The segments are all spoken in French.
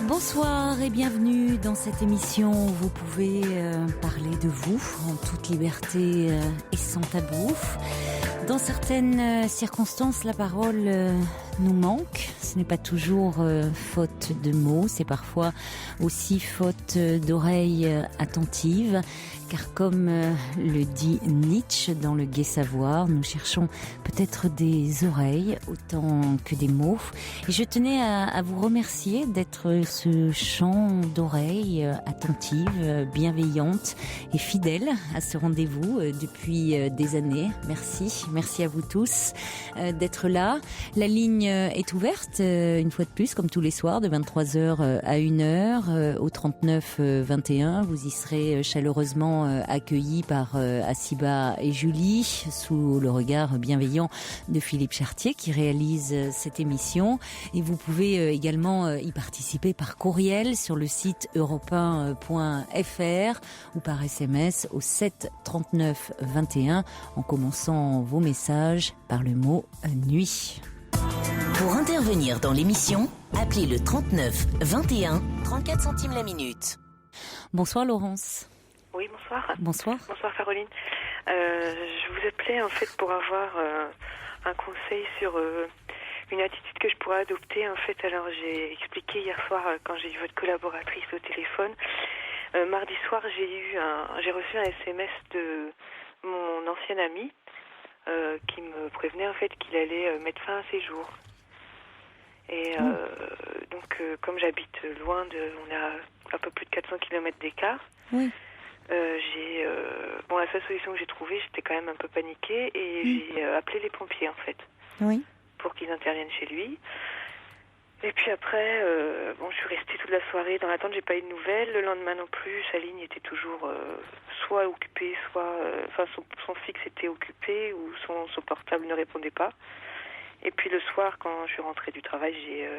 Bonsoir et bienvenue dans cette émission où vous pouvez parler de vous en toute liberté et sans tabou. Dans certaines circonstances, la parole nous manque. Ce n'est pas toujours faute de mots, c'est parfois aussi faute d'oreilles attentives. Car comme le dit Nietzsche dans le Gai Savoir, nous cherchons peut-être des oreilles autant que des mots. Et je tenais à vous remercier d'être ce chant d'oreilles attentive, bienveillante et fidèle à ce rendez-vous depuis des années. Merci à vous tous d'être là. La ligne est ouverte une fois de plus, comme tous les soirs, de 23h à 1h au 39 21. Vous y serez chaleureusement accueillis par Assiba et Julie sous le regard bienveillant de Philippe Chartier qui réalise cette émission. Et vous pouvez également y participer par courriel sur le site europe1.fr ou par SMS au 7 39 21 en commençant vos messages par le mot nuit. Pour intervenir dans l'émission, appelez le 39 21, 34 centimes la minute. Bonsoir Laurence. Oui, bonsoir. Bonsoir. Bonsoir Caroline. Je vous appelais en fait pour avoir un conseil sur une attitude que je pourrais adopter. En fait, alors j'ai expliqué hier soir quand j'ai eu votre collaboratrice au téléphone. Mardi soir, j'ai reçu un SMS de mon ancien ami qui me prévenait en fait qu'il allait mettre fin à ses jours. Et donc, comme j'habite loin on a un peu plus de 400 km d'écart. Oui. La seule solution que j'ai trouvée, j'étais quand même un peu paniquée et j'ai appelé les pompiers en fait. Oui. Pour qu'ils interviennent chez lui. Et puis après, je suis restée toute la soirée dans l'attente, j'ai pas eu de nouvelles. Le lendemain non plus, sa ligne était toujours soit occupée, soit son fixe était occupé ou son portable ne répondait pas. Et puis le soir, quand je suis rentrée du travail, j'ai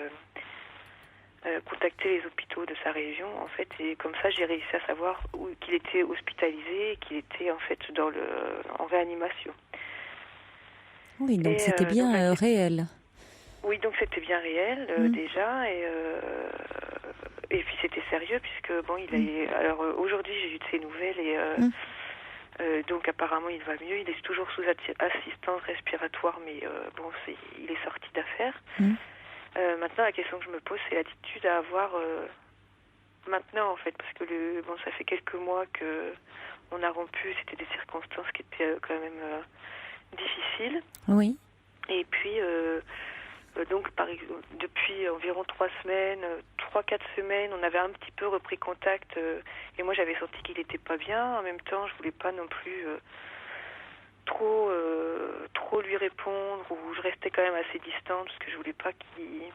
contacté les hôpitaux de sa région, en fait, et comme ça, j'ai réussi à savoir qu'il était hospitalisé et qu'il était en fait en réanimation. Oui, donc c'était bien réel. Oui, donc c'était bien réel déjà, et puis c'était sérieux puisque alors aujourd'hui j'ai eu de ses nouvelles et donc apparemment il va mieux. Il est toujours sous assistance respiratoire, mais il est sorti d'affaire. Maintenant, la question que je me pose, c'est l'attitude à avoir maintenant, en fait, parce que ça fait quelques mois que on a rompu. C'était des circonstances qui étaient quand même difficiles. Oui. Et puis, donc, par exemple, depuis environ 3 4 semaines, on avait un petit peu repris contact. Et moi, j'avais senti qu'il n'était pas bien. En même temps, je voulais pas non plus trop lui répondre, ou je restais quand même assez distante parce que je voulais pas qu'il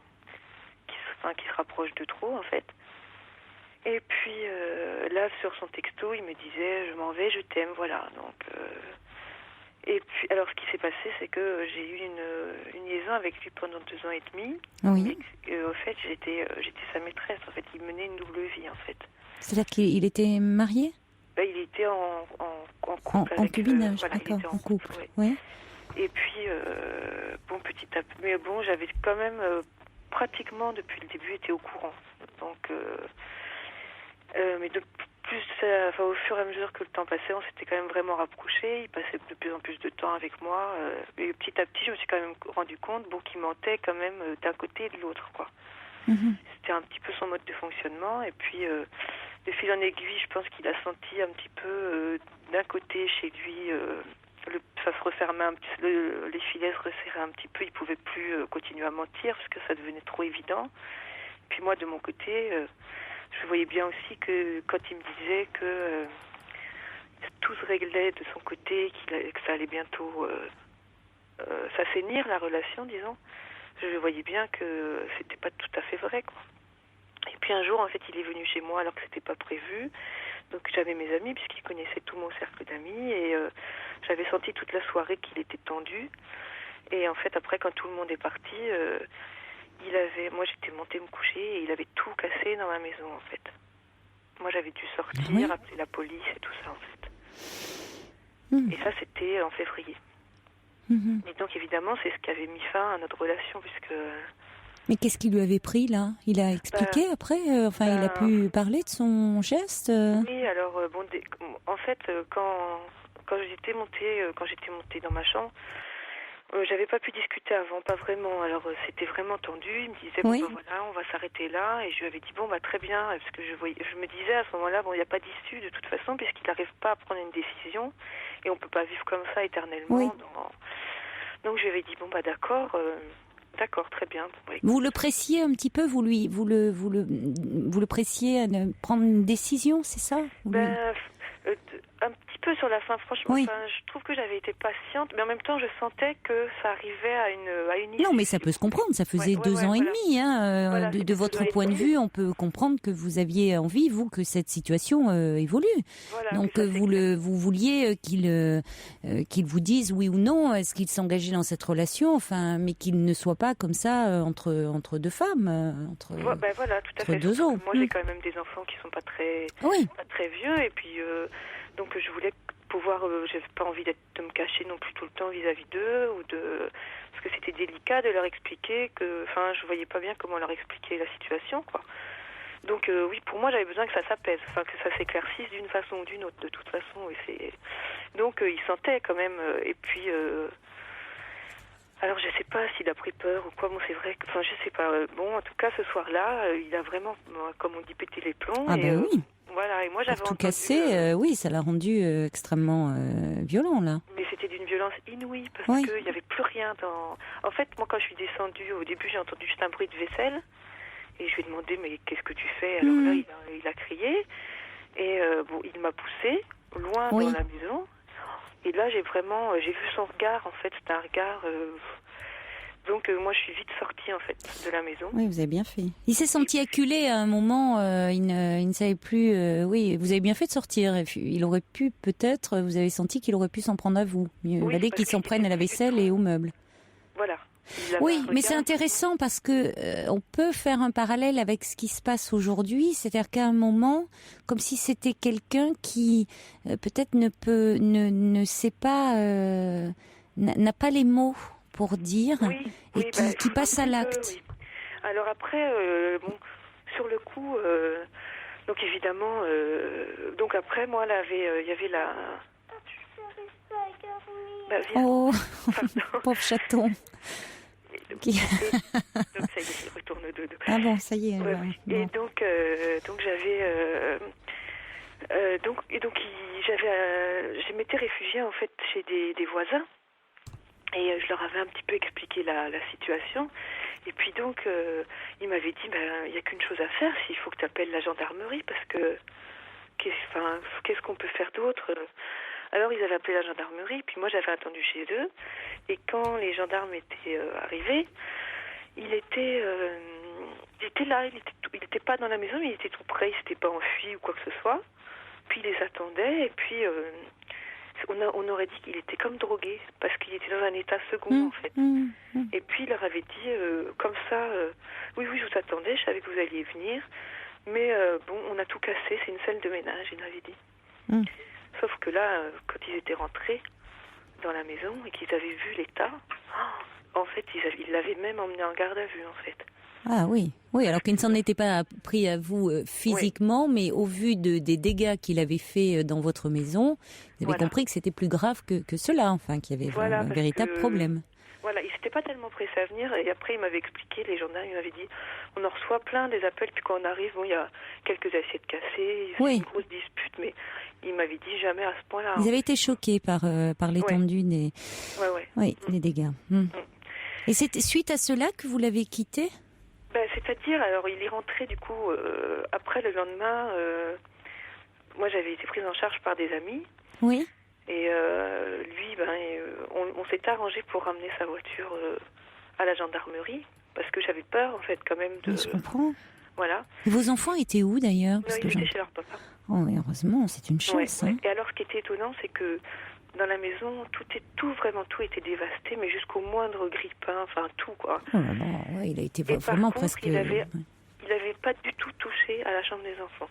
se rapproche de trop en fait. Et puis là sur son texto il me disait je m'en vais, je t'aime, voilà. Donc et puis alors ce qui s'est passé c'est que j'ai eu une liaison avec lui pendant 2 ans et demi. Oui. Et au fait j'étais sa maîtresse en fait, il menait une double vie en fait. C'est-à-dire qu'il était marié? Il était en couple en avec... concubinage, voilà, d'accord, il était en couple. Oui. Oui. Et puis, petit à petit... Mais bon, j'avais quand même, pratiquement, depuis le début, été au courant. Donc, mais au fur et à mesure que le temps passait, on s'était quand même vraiment rapprochés. Il passait de plus en plus de temps avec moi. Et petit à petit, je me suis quand même rendu compte qu'il mentait quand même d'un côté et de l'autre, quoi. C'était un petit peu son mode de fonctionnement. Et puis, de fil en aiguille, je pense qu'il a senti un petit peu d'un côté chez lui, ça se refermait un petit, les filets se resserraient un petit peu. Il pouvait plus continuer à mentir parce que ça devenait trop évident. Puis moi, de mon côté, je voyais bien aussi que quand il me disait que tout se réglait de son côté, que ça allait bientôt s'assainir la relation, disons, je voyais bien que c'était pas tout à fait vrai, quoi. Et puis un jour, en fait, il est venu chez moi alors que c'était pas prévu. Donc j'avais mes amis puisqu'il connaissait tout mon cercle d'amis et j'avais senti toute la soirée qu'il était tendu. Et en fait, après, quand tout le monde est parti, moi j'étais montée me coucher et il avait tout cassé dans ma maison, en fait. Moi, j'avais dû sortir, appeler la police et tout ça, en fait. Et ça, c'était en février. Et donc, évidemment, c'est ce qui avait mis fin à notre relation puisque Mais qu'est-ce qu'il lui avait pris là? Il a expliqué après, il a pu parler de son geste. Oui, alors en fait, quand j'étais montée dans ma chambre, j'avais pas pu discuter avant, pas vraiment. Alors c'était vraiment tendu. Il me disait Oui. Voilà, on va s'arrêter là. Et je lui avais dit très bien, parce que je me disais à ce moment-là, il n'y a pas d'issue de toute façon, puisqu'il n'arrive pas à prendre une décision, et on peut pas vivre comme ça éternellement. Oui. Donc je lui avais dit d'accord. D'accord, très bien. Vous le pressiez un petit peu, vous le pressiez à prendre une décision, c'est ça? Un petit peu sur la fin, franchement. Oui. Je trouve que j'avais été patiente, mais en même temps, je sentais que ça arrivait à une issue. Non, mais ça peut se comprendre. Ça faisait 2 ans et demi. Voilà, de votre point de vue, on peut comprendre que vous aviez envie, vous, que cette situation évolue. Voilà, donc vous vouliez qu'il vous dise oui ou non, est-ce qu'il s'engageait dans cette relation, mais qu'il ne soit pas comme ça entre deux femmes, voilà, tout à fait. deux hommes. Moi, j'ai quand même des enfants qui sont pas très vieux, et puis donc je voulais pouvoir, j'avais pas envie de me cacher non plus tout le temps vis-à-vis d'eux, parce que c'était délicat de leur expliquer je voyais pas bien comment leur expliquer la situation, quoi. Donc oui, pour moi, j'avais besoin que ça s'apaise, que ça s'éclaircisse d'une façon ou d'une autre, de toute façon. Donc il sentait quand même, et puis alors je sais pas s'il a pris peur ou quoi. Bon, c'est vrai que, je sais pas. Bon, en tout cas, ce soir-là, il a vraiment, comme on dit, pété les plombs. Ah oui. Voilà, et moi j'avais tout cassé, oui, ça l'a rendu extrêmement violent, là. Mais c'était d'une violence inouïe, parce qu'il n'y avait plus rien dans... En fait, moi, quand je suis descendue, au début, j'ai entendu juste un bruit de vaisselle, et je lui ai demandé, mais qu'est-ce que tu fais? Alors là, il a crié, et il m'a poussée, loin dans la maison, et là, j'ai vu son regard, en fait, c'était un regard... Donc moi je suis vite sortie en fait de la maison. Oui, vous avez bien fait. Il s'est senti acculé à un moment, il ne savait plus. Oui, vous avez bien fait de sortir. Il aurait pu peut-être, vous avez senti qu'il aurait pu s'en prendre à vous. Mieux valait qu'il s'en prenne à la vaisselle et aux meubles. Voilà. Oui, mais c'est intéressant parce que on peut faire un parallèle avec ce qui se passe aujourd'hui, c'est-à-dire qu'à un moment, comme si c'était quelqu'un qui peut-être ne sait pas, n'a pas les mots pour dire, qui passe à l'acte. Oui. Alors après, sur le coup, donc évidemment, donc après, moi, il y avait la... Oh, pauvre chaton. Donc ça y est, il retourne de dos. Ah bon, ça y est. Ouais, bon. Et donc j'avais... je m'étais réfugiée en fait chez des voisins. Et je leur avais un petit peu expliqué la situation. Et puis donc, ils m'avaient dit, il n'y a qu'une chose à faire, il faut que tu appelles la gendarmerie, parce que qu'est-ce qu'on peut faire d'autre? Alors ils avaient appelé la gendarmerie, puis moi j'avais attendu chez eux. Et quand les gendarmes étaient arrivés, il était là, il n'était pas dans la maison, mais il était tout près, il s'était pas enfui ou quoi que ce soit. Puis il les attendait, et puis... on aurait dit qu'il était comme drogué, parce qu'il était dans un état second, en fait. Et puis, il leur avait dit, comme ça, oui, je vous attendais, je savais que vous alliez venir, mais on a tout cassé, c'est une salle de ménage, il m'avait dit. Sauf que là, quand ils étaient rentrés dans la maison et qu'ils avaient vu l'état, en fait, ils l'avaient même emmené en garde à vue, en fait. Ah oui, alors qu'il ne s'en était pas pris à vous physiquement, mais au vu des dégâts qu'il avait fait dans votre maison, vous avez compris que c'était plus grave que cela, qu'il y avait un véritable problème. Voilà, il s'était pas tellement pressé à venir, et après il m'avait expliqué, les gendarmes, il m'avait dit, on en reçoit plein des appels, puis quand on arrive, il y a quelques assiettes cassées, une grosse dispute, mais il m'avait dit jamais à ce point-là. Ils avaient été choqués par l'étendue des dégâts. Et c'est suite à cela que vous l'avez quitté? C'est-à-dire, alors il est rentré du coup, après le lendemain, moi j'avais été prise en charge par des amis. Oui. Et lui, on s'est arrangé pour ramener sa voiture à la gendarmerie, parce que j'avais peur en fait quand même de... Je comprends. Voilà. Et vos enfants étaient où d'ailleurs? Ils étaient chez leur papa. Oh, heureusement, c'est une chance. Et alors ce qui était étonnant, c'est que dans la maison, vraiment tout était dévasté, mais jusqu'au moindre grille-pain, tout quoi. Oh là là, il a été vraiment presque... Il avait pas du tout touché à la chambre des enfants.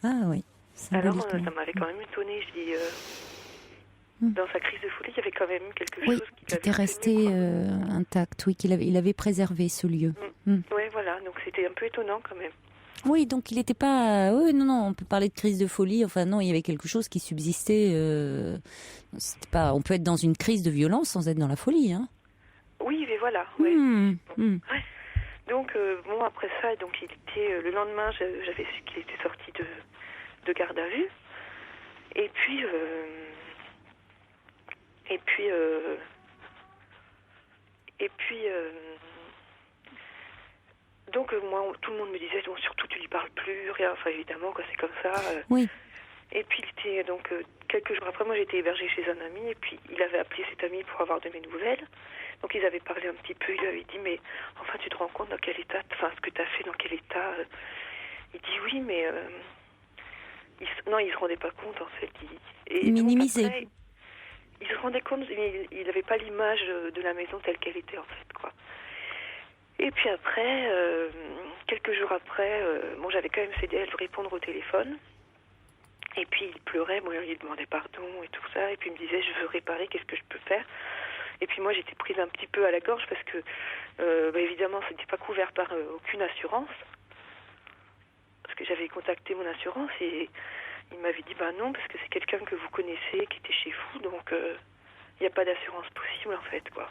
Ah oui. Alors ça m'avait quand même étonnée, je dis... dans sa crise de folie, il y avait quand même quelque chose qui était resté intact, oui, il avait préservé ce lieu. Oui, voilà, donc c'était un peu étonnant quand même. Oui, donc il n'était pas... Oui, non, on peut parler de crise de folie, enfin non, il y avait quelque chose qui subsistait. C'était pas... On peut être dans une crise de violence sans être dans la folie, hein. Oui, mais voilà, ouais. Ouais. Donc, bon, après ça, donc il était... le lendemain, j'avais su qu'il était sorti de garde à vue. Et puis... Donc moi, tout le monde me disait, bon, surtout tu lui parles plus, rien, enfin évidemment, quoi, c'est comme ça. Oui. Et puis il était, donc quelques jours après, moi j'étais hébergée chez un ami, et puis il avait appelé cet ami pour avoir de mes nouvelles. Donc ils avaient parlé un petit peu, il lui avait dit, mais enfin tu te rends compte dans quel état, enfin ce que tu as fait, dans quel état. Il dit oui, mais non, il se rendait pas compte en fait. Il minimisait. Après, il se rendait compte, il n'avait pas l'image de la maison telle qu'elle était en fait, quoi. Et puis après, quelques jours après, bon, j'avais quand même cédé à lui répondre au téléphone. Et puis il pleurait, moi il demandait pardon et tout ça. Et puis il me disait, je veux réparer, qu'est-ce que je peux faire? Et puis moi j'étais prise un petit peu à la gorge parce que, évidemment, ce n'était pas couvert par aucune assurance. Parce que j'avais contacté mon assurance et il m'avait dit, non, parce que c'est quelqu'un que vous connaissez, qui était chez vous, donc il n'y a pas d'assurance possible en fait, quoi.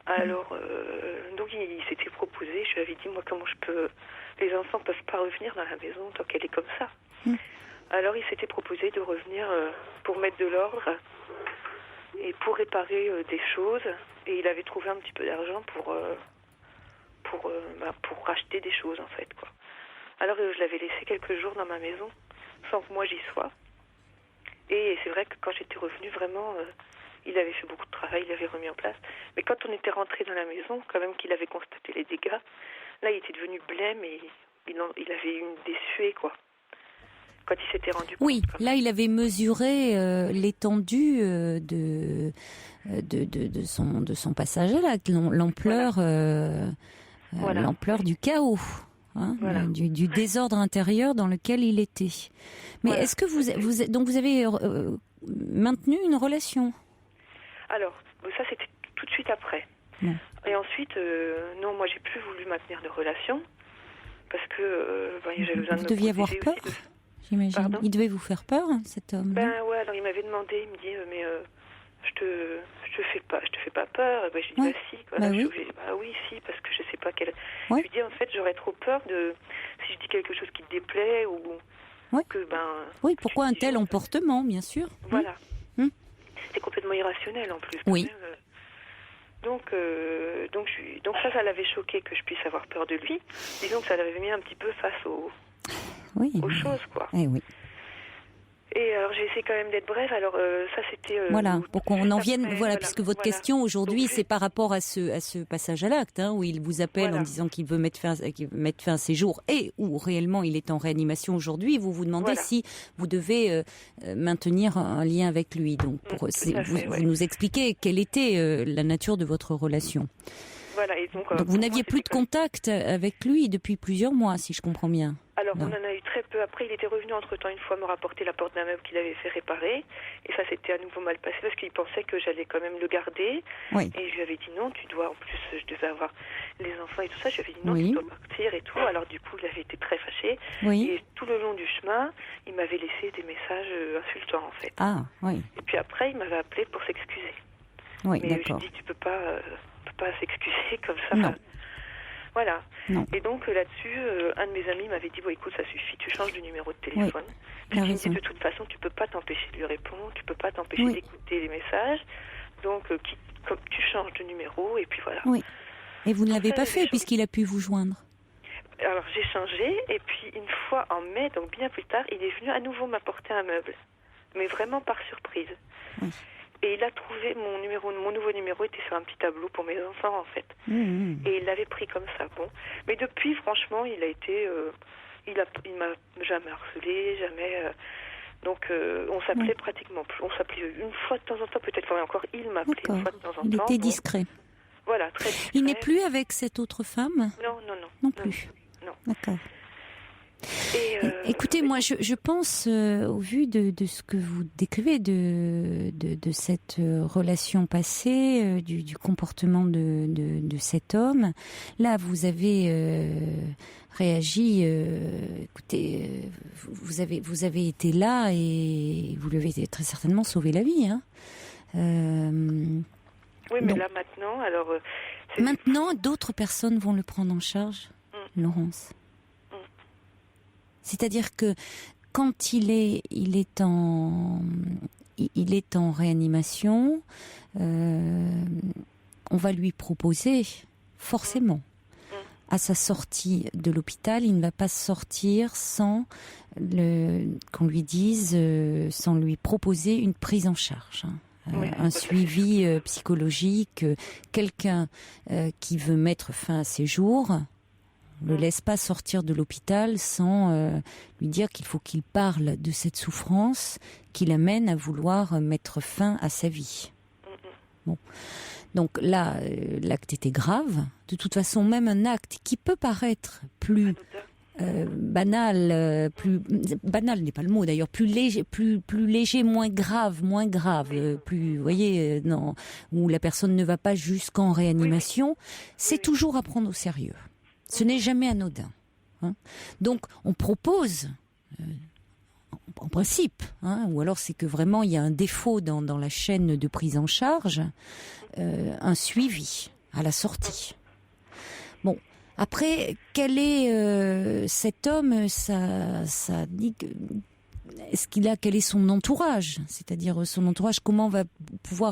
Alors, donc il s'était proposé, je lui avais dit, moi, comment je peux... Les enfants ne peuvent pas revenir dans la maison tant qu'elle est comme ça. Alors il s'était proposé de revenir pour mettre de l'ordre et pour réparer des choses. Et il avait trouvé un petit peu d'argent pour racheter des choses, en fait, quoi. Alors je l'avais laissé quelques jours dans ma maison, sans que moi j'y sois. Et c'est vrai que quand j'étais revenue, vraiment... il avait fait beaucoup de travail, il l'avait remis en place. Mais quand on était rentré dans la maison, quand même qu'il avait constaté les dégâts, là, il était devenu blême et il avait une des suées, quoi. Quand il s'était rendu compte. Oui, là, il avait mesuré l'étendue de son passage à l'acte, l'ampleur, voilà. L'ampleur du chaos. Hein, voilà. du désordre intérieur dans lequel il était. Mais est-ce que vous avez maintenu une relation? Alors, ça c'était tout de suite après. Et ensuite, non, moi j'ai plus voulu maintenir de relation parce que j'avais besoin de me protéger. Vous deviez avoir peur, j'imagine. Pardon ? Il devait vous faire peur, cet homme. Ouais, alors il m'avait demandé, il me dit, mais je te fais pas peur. Et je dis, si, quoi. Oui, si, parce que je sais pas quelle. Je lui dis, en fait, j'aurais trop peur de si je dis quelque chose qui te déplaît ou que Oui, pourquoi un tel emportement, bien sûr. Voilà. C'était complètement irrationnel en plus. Oui. Donc ça l'avait choqué que je puisse avoir peur de lui. Disons que ça l'avait mis un petit peu face aux choses, quoi. Oui. Et alors j'ai essayé quand même d'être brève. Alors ça c'était. Voilà, pour qu'on en vienne. Voilà, puisque votre question aujourd'hui, c'est par rapport à ce passage à l'acte, où il vous appelle en disant qu'il veut mettre fin à ses jours et où réellement il est en réanimation aujourd'hui. Vous vous demandez si vous devez maintenir un lien avec lui. Donc vous nous expliquez quelle était la nature de votre relation. Voilà, et donc vous n'aviez plus de contact avec lui depuis plusieurs mois, si je comprends bien. Alors, on en a eu très peu. Après, il était revenu entre-temps une fois me rapporter la porte d'un meuble qu'il avait fait réparer. Et ça, c'était à nouveau mal passé parce qu'il pensait que j'allais quand même le garder. Oui. Et je lui avais dit non, tu dois... En plus, je devais avoir les enfants et tout ça. Je lui avais dit non, tu dois partir et tout. Alors, du coup, il avait été très fâché. Oui. Et tout le long du chemin, il m'avait laissé des messages insultants, en fait. Ah, oui. Et puis après, il m'avait appelé pour s'excuser. Oui, mais d'accord. je lui ai dit, tu peux pas s'excuser comme ça. Non. Voilà. Non. Et donc là-dessus, un de mes amis m'avait dit, écoute, ça suffit, tu changes de numéro de téléphone. Oui, puis de toute façon, tu peux pas t'empêcher de lui répondre, tu peux pas t'empêcher d'écouter les messages. Donc, comme tu changes de numéro, et puis voilà. Oui. Et vous ne l'avez pas fait puisqu'il a pu vous joindre. Alors j'ai changé, et puis une fois en mai, donc bien plus tard, il est venu à nouveau m'apporter un meuble. Mais vraiment par surprise. Oui. Et il a trouvé mon nouveau numéro était sur un petit tableau pour mes enfants, en fait. Et il l'avait pris comme ça, bon. Mais depuis, franchement, il a été... il m'a jamais harcelé, jamais... donc, on s'appelait pratiquement plus. On s'appelait une fois de temps en temps, peut-être. Enfin, encore, il m'appelait une fois de temps en temps. Il était discret. Voilà, très discret. Il n'est plus avec cette autre femme ? Non. Non plus. Non. D'accord. Écoutez, moi, je pense, au vu de ce que vous décrivez, de cette relation passée, du comportement de cet homme, là, vous avez réagi. Écoutez, vous avez été là et vous lui avez très certainement sauvé la vie. Hein. Oui, mais donc, là maintenant, alors. Maintenant, d'autres personnes vont le prendre en charge, Laurence. C'est-à-dire que quand il est en réanimation, on va lui proposer forcément à sa sortie de l'hôpital, il ne va pas sortir sans qu'on lui dise, sans lui proposer une prise en charge. Un suivi psychologique, quelqu'un qui veut mettre fin à ses jours. Ne le laisse pas sortir de l'hôpital sans lui dire qu'il faut qu'il parle de cette souffrance qui l'amène à vouloir mettre fin à sa vie. Bon. Donc là, l'acte était grave. De toute façon, même un acte qui peut paraître plus banal, banal n'est pas le mot d'ailleurs, plus léger, moins grave, plus, vous voyez, non, où la personne ne va pas jusqu'en réanimation, c'est toujours à prendre au sérieux. Ce n'est jamais anodin. Hein. Donc, on propose, en principe, hein, ou alors c'est que vraiment il y a un défaut dans la chaîne de prise en charge, un suivi à la sortie. Bon, après, quel est cet homme? Ça dit que... quel est son entourage? C'est-à-dire son entourage, comment va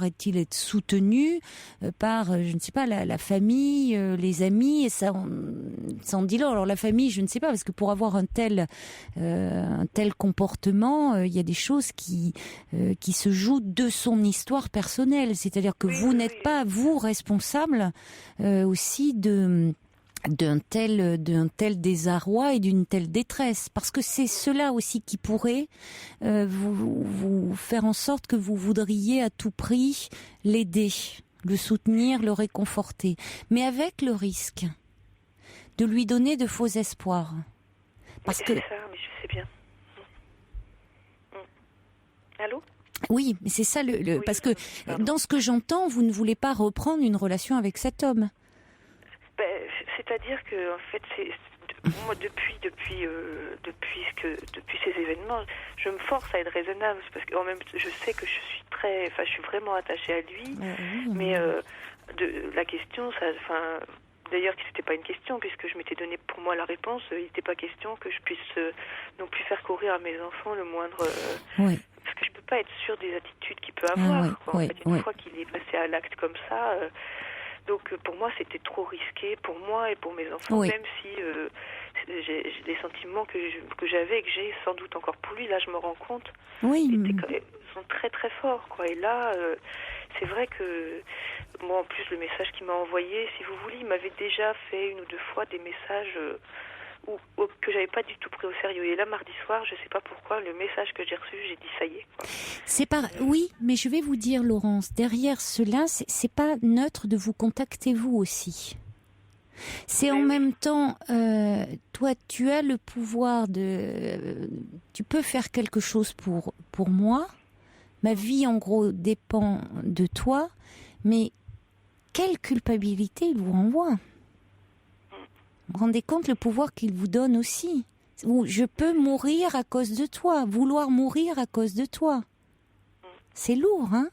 être-il être soutenu par, je ne sais pas, la famille, les amis, et ça en dit long. Alors la famille, je ne sais pas, parce que pour avoir un tel comportement, il y a des choses qui se jouent de son histoire personnelle. C'est-à-dire que vous n'êtes pas, vous, responsable aussi d'un tel désarroi et d'une telle détresse, parce que c'est cela aussi qui pourrait vous faire en sorte que vous voudriez à tout prix l'aider, le soutenir, le réconforter, mais avec le risque de lui donner de faux espoirs. Parce que c'est ça, mais je sais bien. Allô ? Oui, mais c'est ça oui, parce que dans ce que j'entends, vous ne voulez pas reprendre une relation avec cet homme. C'est-à-dire que en fait, moi depuis ces événements, je me force à être raisonnable parce que même je sais que je suis vraiment attachée à lui, mais la question, d'ailleurs, c'était pas une question puisque je m'étais donné pour moi la réponse. Il n'était pas question que je puisse non plus faire courir à mes enfants le moindre. Parce que je peux pas être sûre des attitudes qu'il peut avoir. Une fois qu'il est passé à l'acte comme ça. Donc pour moi c'était trop risqué pour moi et pour mes enfants, même si j'ai les sentiments que j'avais et que j'ai sans doute encore pour lui, là je me rends compte, sont très très forts quoi. Et là c'est vrai que moi en plus le message qu'il m'a envoyé, si vous voulez, il m'avait déjà fait une ou deux fois des messages que j'avais pas du tout pris au sérieux. Et là, mardi soir, je sais pas pourquoi, le message que j'ai reçu, j'ai dit ça y est. Quoi. Oui, mais je vais vous dire, Laurence, derrière cela, c'est pas neutre de vous contacter vous aussi. C'est en même temps, toi, tu as le pouvoir tu peux faire quelque chose pour moi. Ma vie, en gros, dépend de toi. Mais quelle culpabilité il vous renvoie? Vous vous rendez compte le pouvoir qu'il vous donne aussi? Je peux mourir à cause de toi, vouloir mourir à cause de toi. C'est lourd, hein?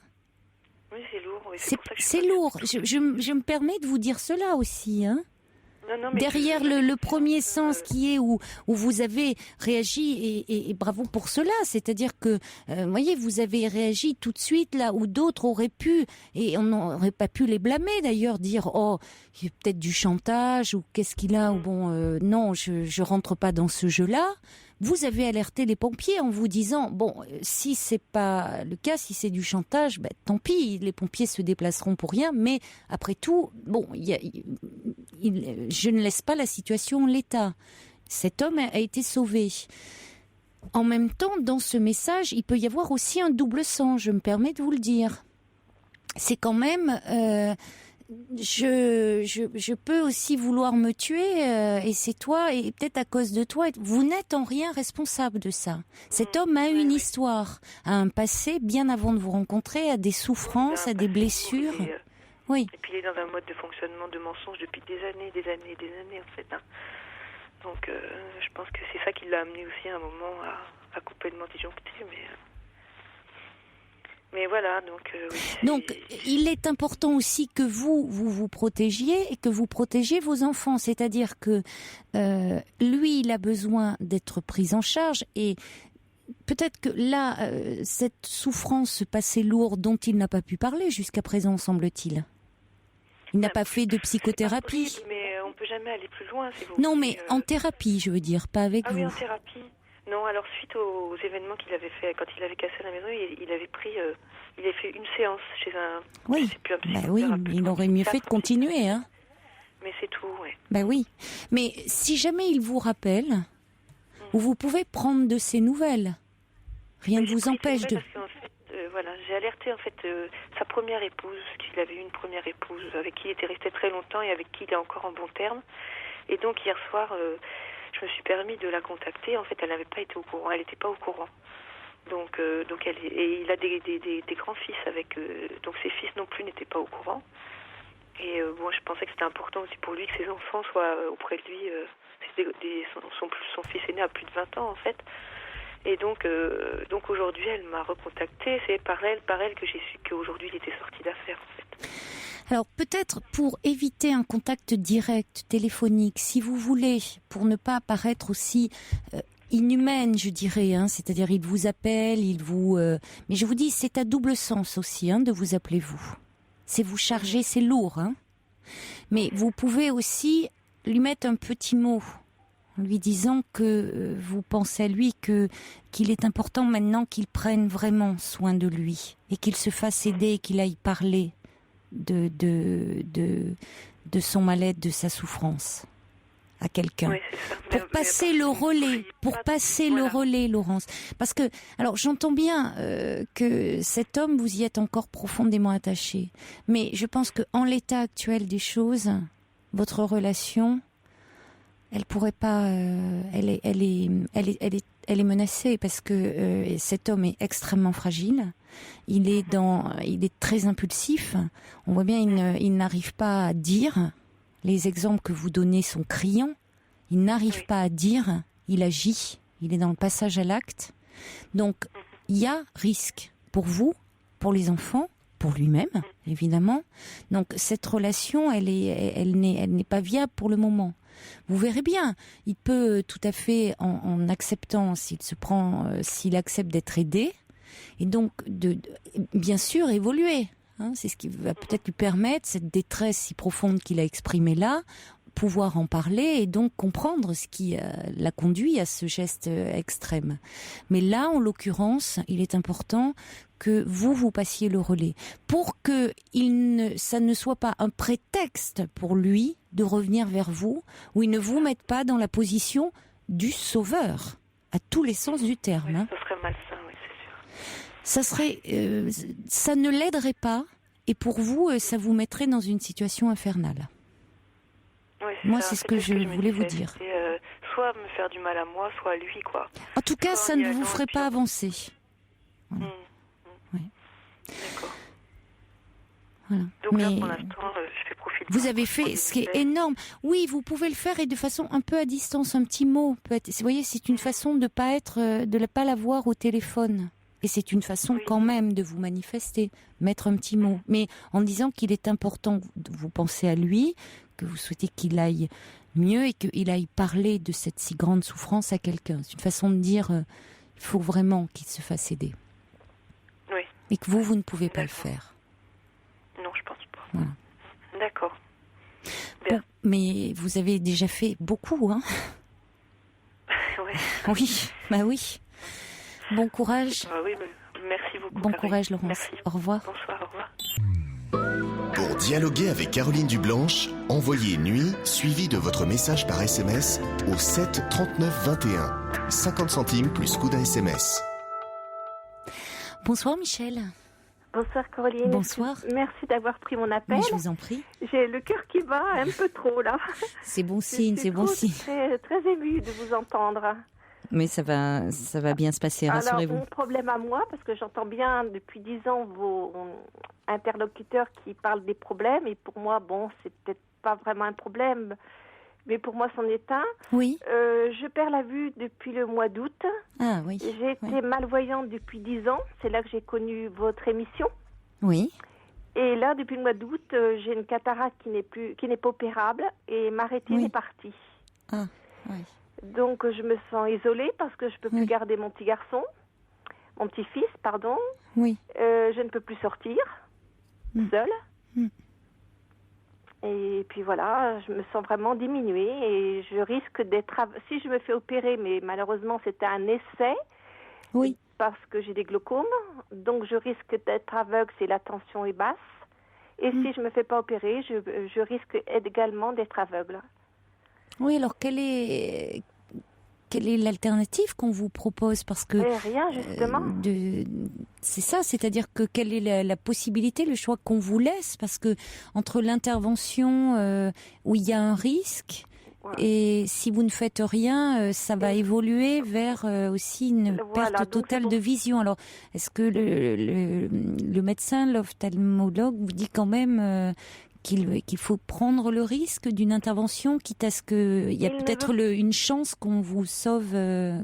Oui, c'est lourd. Oui, c'est lourd. Je me permets de vous dire cela aussi, hein? Non, derrière le premier sens qui est où vous avez réagi et bravo pour cela, c'est-à-dire que voyez, vous avez réagi tout de suite là où d'autres auraient pu, et on n'aurait pas pu les blâmer d'ailleurs, dire il y a peut-être du chantage ou qu'est-ce qu'il a, ou non, je rentre pas dans ce jeu-là. Vous avez alerté les pompiers en vous disant si c'est pas le cas, si c'est du chantage, tant pis, les pompiers se déplaceront pour rien. Mais après tout, je ne laisse pas la situation en l'état. Cet homme a été sauvé. En même temps, dans ce message, il peut y avoir aussi un double sens. Je me permets de vous le dire. C'est quand même je peux aussi vouloir me tuer, et c'est toi, et peut-être à cause de toi. Vous n'êtes en rien responsable de ça. Cet homme a une histoire, a un passé bien avant de vous rencontrer, a des souffrances, a des blessures. Oui. Et puis il est dans un mode de fonctionnement de mensonge depuis des années en fait. Hein. Donc je pense que c'est ça qui l'a amené aussi à un moment à complètement disjoncter. Mais voilà, donc... oui, donc, il est important aussi que vous protégiez et que vous protégiez vos enfants. C'est-à-dire que lui, il a besoin d'être pris en charge et peut-être que là, cette souffrance, ce passé lourd dont il n'a pas pu parler jusqu'à présent, semble-t-il. Il n'a pas fait de psychothérapie. C'est pas possible, mais on peut jamais aller plus loin. Si vous non, voulez, mais en thérapie, je veux dire, pas avec vous. Oui, en thérapie. Non, alors suite aux événements qu'il avait fait, quand il avait cassé la maison, il avait fait une séance chez un... Oui, oui, mais il aurait mieux fait de continuer, hein. Mais c'est tout, oui. Oui. Mais si jamais il vous rappelle, vous pouvez prendre de ses nouvelles. Rien ne vous empêche de... Parce qu'en fait, voilà, j'ai alerté en fait sa première épouse, qu'il avait eu une première épouse avec qui il était resté très longtemps et avec qui il est encore en bon terme. Et donc hier soir... je me suis permis de la contacter. En fait, elle n'avait pas été au courant. Elle n'était pas au courant. Donc il a des grands-fils avec... donc ses fils non plus n'étaient pas au courant. Et je pensais que c'était important aussi pour lui que ses enfants soient auprès de lui. Son fils aîné a plus de 20 ans, en fait. Et donc aujourd'hui, elle m'a recontactée. C'est par elle que j'ai su qu'aujourd'hui, il était sorti d'affaires, en fait. Alors peut-être pour éviter un contact direct, téléphonique, si vous voulez, pour ne pas paraître aussi inhumaine, je dirais, hein, c'est-à-dire il vous appelle, mais je vous dis, c'est à double sens aussi, hein, de vous appeler vous. C'est vous charger, c'est lourd, hein. Mais vous pouvez aussi lui mettre un petit mot, en lui disant que vous pensez à lui, qu'il est important maintenant qu'il prenne vraiment soin de lui, et qu'il se fasse aider, et qu'il aille parler de son mal-être, de sa souffrance à quelqu'un. Oui, pour passer le relais, le relais, Laurence. Parce que, alors j'entends bien que cet homme, vous y êtes encore profondément attaché. Mais je pense qu'en l'état actuel des choses, votre relation, elle pourrait pas, elle est menacée parce que cet homme est extrêmement fragile. Il est très impulsif. On voit bien, il n'arrive pas à dire. Les exemples que vous donnez sont criants. Il n'arrive pas à dire. Il agit. Il est dans le passage à l'acte. Donc, il y a risque pour vous, pour les enfants, pour lui-même, évidemment. Donc, cette relation, elle n'est pas viable pour le moment. Vous verrez bien, il peut tout à fait, en acceptant, s'il accepte d'être aidé, et donc bien sûr évoluer. Hein, c'est ce qui va peut-être lui permettre, cette détresse si profonde qu'il a exprimée là, pouvoir en parler et donc comprendre ce qui l'a conduit à ce geste extrême. Mais là, en l'occurrence, il est important que vous passiez le relais pour que ça ne soit pas un prétexte pour lui de revenir vers vous, où il ne vous mette pas dans la position du sauveur, à tous les sens du terme. Oui, hein. Ça serait malsain, oui, c'est sûr. Ça ne l'aiderait pas, et pour vous, ça vous mettrait dans une situation infernale. Oui, moi, c'est ce que je voulais vous dire. Soit me faire du mal à moi, soit à lui, quoi. En tout cas, ça ne vous ferait pas avancer. Voilà. Oui. D'accord. Voilà. Donc là, pour l'instant, je fais profil. Vous avez fait ce qui est énorme. Oui, vous pouvez le faire et de façon un peu à distance, un petit mot. Peut-être. Vous voyez, c'est une façon de ne pas l'avoir au téléphone. Et c'est une façon quand même de vous manifester, mettre un petit mot. Mais en disant qu'il est important que vous pensez à lui, que vous souhaitez qu'il aille mieux et qu'il aille parler de cette si grande souffrance à quelqu'un. C'est une façon de dire il faut vraiment qu'il se fasse aider. Oui. Et que vous ne pouvez pas le faire. Non, je pense pas. Voilà. D'accord. Bon, mais vous avez déjà fait beaucoup, hein. Ouais. Oui, oui. Bon courage. Oui, merci beaucoup. Bon courage, Laurence. Merci. Au revoir. Bonsoir, au revoir. Pour dialoguer avec Caroline Dublanche, envoyez nuit suivi de votre message par SMS au 7 39 21. 50 centimes plus coût d'un SMS. Bonsoir Michel. Bonsoir Caroline. Bonsoir. Merci d'avoir pris mon appel. Mais je vous en prie. J'ai le cœur qui bat un peu trop là. C'est bon signe, c'est bon signe. Très, très émue de vous entendre. Mais ça va bien se passer, rassurez-vous. Alors, mon problème à moi, parce que j'entends bien depuis 10 ans vos interlocuteurs qui parlent des problèmes, et pour moi, bon, c'est peut-être pas vraiment un problème, mais pour moi, c'en est un. Oui. Je perds la vue depuis le mois d'août. Ah oui. J'ai été malvoyante depuis 10 ans. C'est là que j'ai connu votre émission. Oui. Et là, depuis le mois d'août, j'ai une cataracte qui n'est pas opérable, et ma rétine est partie. Ah, oui. Donc, je me sens isolée parce que je peux plus garder mon petit-fils, pardon. Oui. Je ne peux plus sortir seule. Et puis voilà, je me sens vraiment diminuée et je risque d'être... Si je me fais opérer, mais malheureusement c'était un essai, parce que j'ai des glaucomes, donc je risque d'être aveugle si la tension est basse. Et si je ne me fais pas opérer, je risque également d'être aveugle. Oui, alors quelle est l'alternative qu'on vous propose? Parce que rien, justement. C'est ça, c'est-à-dire que quelle est la possibilité, le choix qu'on vous laisse? Parce que entre l'intervention où il y a un risque et si vous ne faites rien, ça va évoluer vers aussi une perte totale de vision. Alors, est-ce que le médecin, l'ophtalmologue, vous dit quand même qu'il faut prendre le risque d'une intervention, quitte à ce qu'il y a peut-être une chance qu'on vous sauve,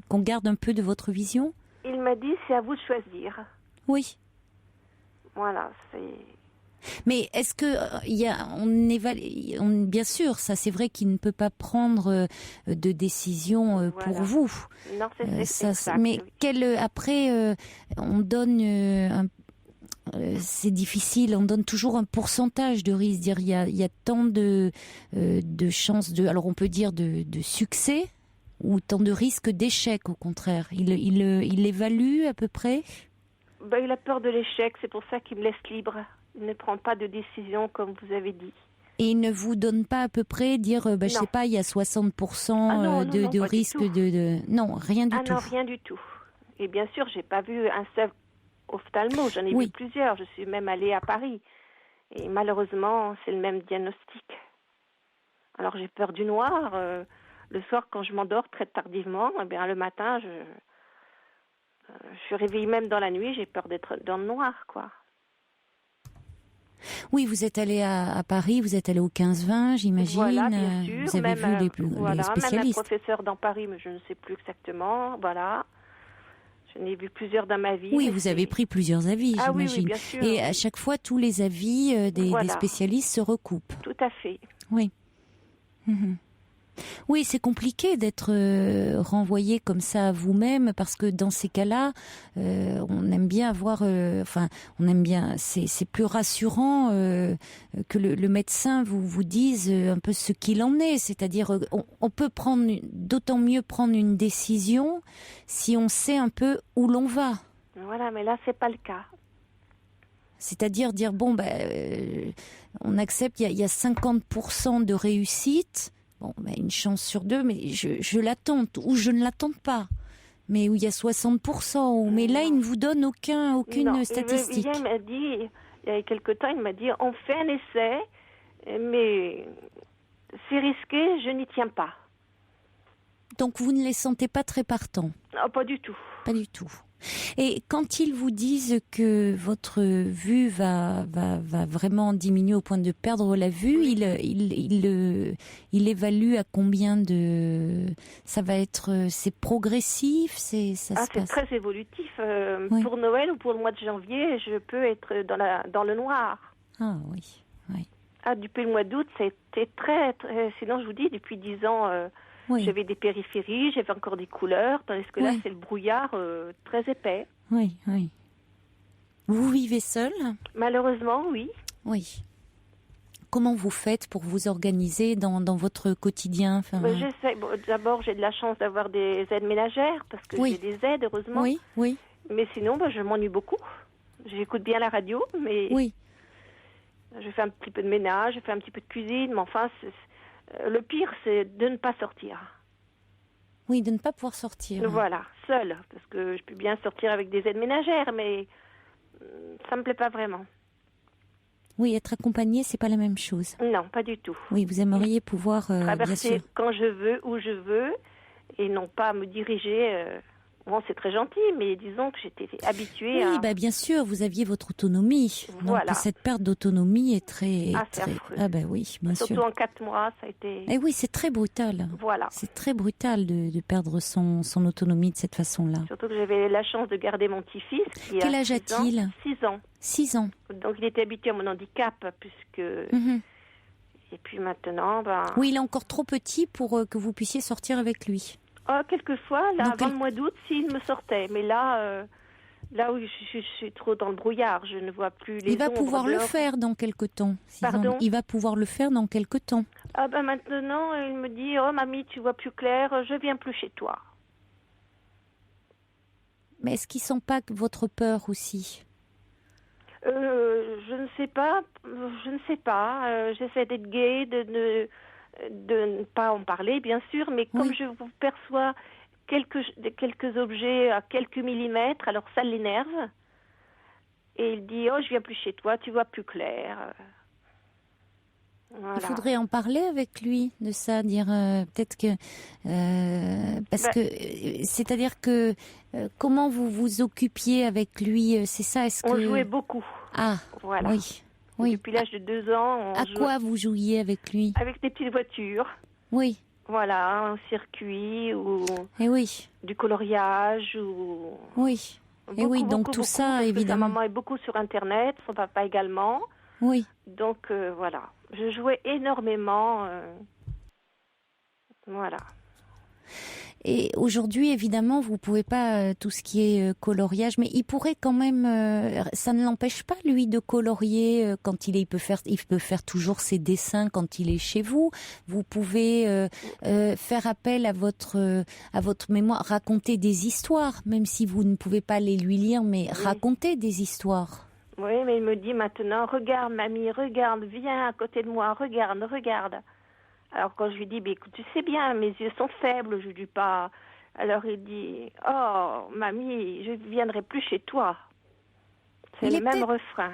qu'on garde un peu de votre vision? Il m'a dit, c'est à vous de choisir. Oui. Voilà, c'est... Mais est-ce que bien sûr, ça c'est vrai qu'il ne peut pas prendre de décision pour vous. Non, c'est exact. Mais après, on donne c'est difficile, on donne toujours un pourcentage de risque. Dire il y a tant de chances alors on peut dire de succès ou tant de risques d'échec au contraire. Il évalue à peu près. Il a peur de l'échec, c'est pour ça qu'il me laisse libre. Il ne prend pas de décision comme vous avez dit. Et il ne vous donne pas à peu près je sais pas, il y a 60% de risque non, rien du tout. Non, rien du tout. Et bien sûr, j'ai pas vu un seul ophtalmo, j'en ai vu plusieurs, je suis même allée à Paris. Et malheureusement, c'est le même diagnostic. Alors j'ai peur du noir. Le soir, quand je m'endors très tardivement, le matin, je suis réveillée même dans la nuit, j'ai peur d'être dans le noir, quoi. Oui, vous êtes allé à Paris, vous êtes allé au 15-20, j'imagine. Voilà, bien sûr. Vous avez vu les spécialistes. Même un professeur dans Paris, mais je ne sais plus exactement. Voilà. Je n'ai vu plusieurs dans ma vie. Oui, vous avez pris plusieurs avis, j'imagine. Oui, bien sûr. Et à chaque fois, tous les avis des spécialistes se recoupent. Tout à fait. Oui. Oui, c'est compliqué d'être renvoyé comme ça à vous-même parce que dans ces cas-là, on aime bien avoir, c'est plus rassurant que le médecin vous dise un peu ce qu'il en est. C'est-à-dire, on peut d'autant mieux prendre une décision si on sait un peu où l'on va. Voilà, mais là, c'est pas le cas. C'est-à-dire dire on accepte, il y a 50% de réussite. Bon, une chance sur 2, mais je l'attends, ou je ne l'attends pas. Mais où il y a 60%, mais là, il ne vous donne aucune statistique. Il m'a dit, il y a quelque temps, il m'a dit, on fait un essai, mais c'est risqué, je n'y tiens pas. Donc, vous ne les sentez pas très partants? Non, pas du tout. Pas du tout. Et quand ils vous disent que votre vue va vraiment diminuer au point de perdre la vue, il évalue à combien de... Ça va être... C'est progressif, c'est très évolutif. Pour Noël ou pour le mois de janvier, je peux être dans le noir. Ah oui, oui. Depuis le mois d'août, c'était très, très... Sinon, je vous dis, depuis 10 ans... J'avais des périphéries, j'avais encore des couleurs, tandis que là, c'est le brouillard très épais. Oui, oui. Vous vivez seul? Malheureusement, oui. Oui. Comment vous faites pour vous organiser dans votre quotidien? J'essaie. D'abord, j'ai de la chance d'avoir des aides ménagères, parce que j'ai des aides, heureusement. Oui, oui. Mais sinon, je m'ennuie beaucoup. J'écoute bien la radio, mais je fais un petit peu de ménage, je fais un petit peu de cuisine, mais enfin... Le pire, c'est de ne pas sortir. Oui, de ne pas pouvoir sortir. Voilà, seule, parce que je peux bien sortir avec des aides ménagères, mais ça me plaît pas vraiment. Oui, être accompagné, c'est pas la même chose. Non, pas du tout. Oui, vous aimeriez pouvoir, bien traverser sûr. quand je veux, où je veux, et non pas me diriger. Bon, c'est très gentil, mais disons que j'étais habituée à... Oui, bah bien sûr, vous aviez votre autonomie. Voilà. Donc cette perte d'autonomie est très... c'est affreux. Ah ben oui, bien Surtout sûr. en 4 mois, ça a été... Et oui, c'est très brutal. Voilà. C'est très brutal de perdre son autonomie de cette façon-là. Surtout que j'avais la chance de garder mon petit-fils. Quel âge a-t-il ? 6 ans. 6 ans. Donc il était habitué à mon handicap, puisque... Mhm. Et puis maintenant, Oui, il est encore trop petit pour que vous puissiez sortir avec lui. Oh, quelquefois, là, Donc, avant le mois d'août, s'il me sortait. Mais là, là où je suis trop dans le brouillard, je ne vois plus les Il va ombres pouvoir le dehors. faire dans quelque temps. Pardon ? Il va pouvoir le faire dans quelque temps. Ah ben maintenant, il me dit, oh mamie, tu vois plus clair, je viens plus chez toi. Mais est-ce qu'il sent pas votre peur aussi ? Je ne sais pas, j'essaie d'être gaie, de ne pas en parler, bien sûr, mais comme je vous perçois quelques objets à quelques millimètres, alors ça l'énerve. Et il dit, oh, je viens plus chez toi, tu vois plus clair. Voilà. Il faudrait en parler avec lui de ça, dire peut-être que c'est-à-dire que comment vous vous occupiez avec lui, c'est ça, est-ce que on jouait beaucoup. Ah, voilà. Oui. Depuis l'âge de 2 ans, à quoi vous jouiez avec lui? Avec des petites voitures. Oui. Voilà, un circuit ou du coloriage ou. Oui. Et oui, donc tout ça, évidemment. Sa maman est beaucoup sur Internet, son papa également. Oui. Donc voilà, je jouais énormément. Voilà. Et aujourd'hui, évidemment, vous pouvez pas tout ce qui est coloriage, mais il pourrait quand même. Ça ne l'empêche pas lui de colorier quand il peut faire toujours ses dessins quand il est chez vous. Vous pouvez faire appel à votre mémoire, raconter des histoires, même si vous ne pouvez pas les lui lire, mais raconter des histoires. Oui, mais il me dit maintenant, regarde mamie, regarde, viens à côté de moi, regarde. Alors quand je lui dis, écoute, tu sais bien, mes yeux sont faibles, je ne dis pas. Alors il dit, oh mamie, je ne viendrai plus chez toi. C'est le même refrain.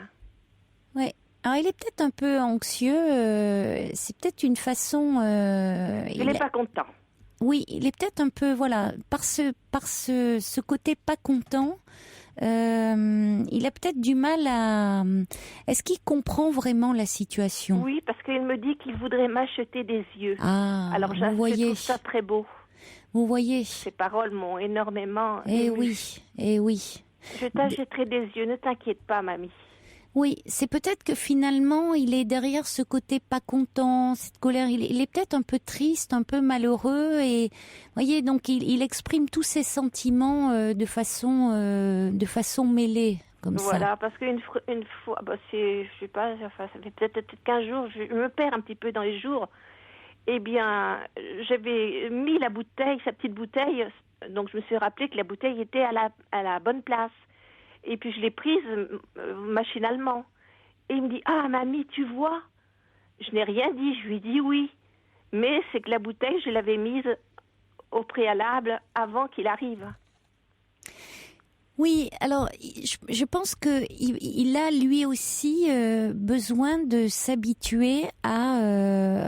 Oui. Alors il est peut-être un peu anxieux. C'est peut-être une façon. Il n'est pas content. Oui, il est peut-être un peu par ce côté pas content. Il a peut-être du mal à... Est-ce qu'il comprend vraiment la situation? Oui, parce qu'il me dit qu'il voudrait m'acheter des yeux. Ah, alors je trouve ça très beau. Vous voyez. Ces paroles m'ont énormément ému. Eh oui. Je t'achèterai des yeux, ne t'inquiète pas, mamie. Oui, c'est peut-être que finalement, il est derrière ce côté pas content, cette colère. Il est peut-être un peu triste, un peu malheureux, et voyez, donc il exprime tous ses sentiments de façon mêlée, comme ça. Voilà, parce qu'une fois, je sais pas, ça fait peut-être 15 jours, je me perds un petit peu dans les jours. Eh bien, j'avais mis la bouteille, sa petite bouteille, donc je me suis rappelé que la bouteille était à la bonne place. Et puis je l'ai prise machinalement. Et il me dit, ah mamie, tu vois? Je n'ai rien dit, je lui ai dit oui. Mais c'est que la bouteille, je l'avais mise au préalable avant qu'il arrive. Oui, alors je pense que il a lui aussi besoin de s'habituer à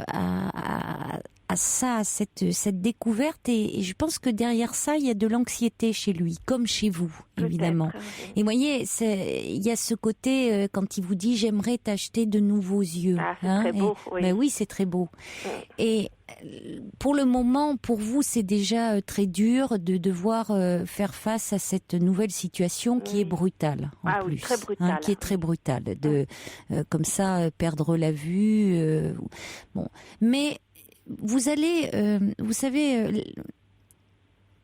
ça, à cette découverte, et je pense que derrière ça, il y a de l'anxiété chez lui, comme chez vous, évidemment. Et vous voyez, il y a ce côté, quand il vous dit « j'aimerais t'acheter de nouveaux yeux ». Ah, c'est très beau, oui. Ben oui, c'est très beau. Oui. Et pour le moment, pour vous, c'est déjà très dur de devoir faire face à cette nouvelle situation qui est brutale, en plus. Oui, très brutale. Qui est très brutale, comme ça, perdre la vue. Bon, mais vous allez, vous savez,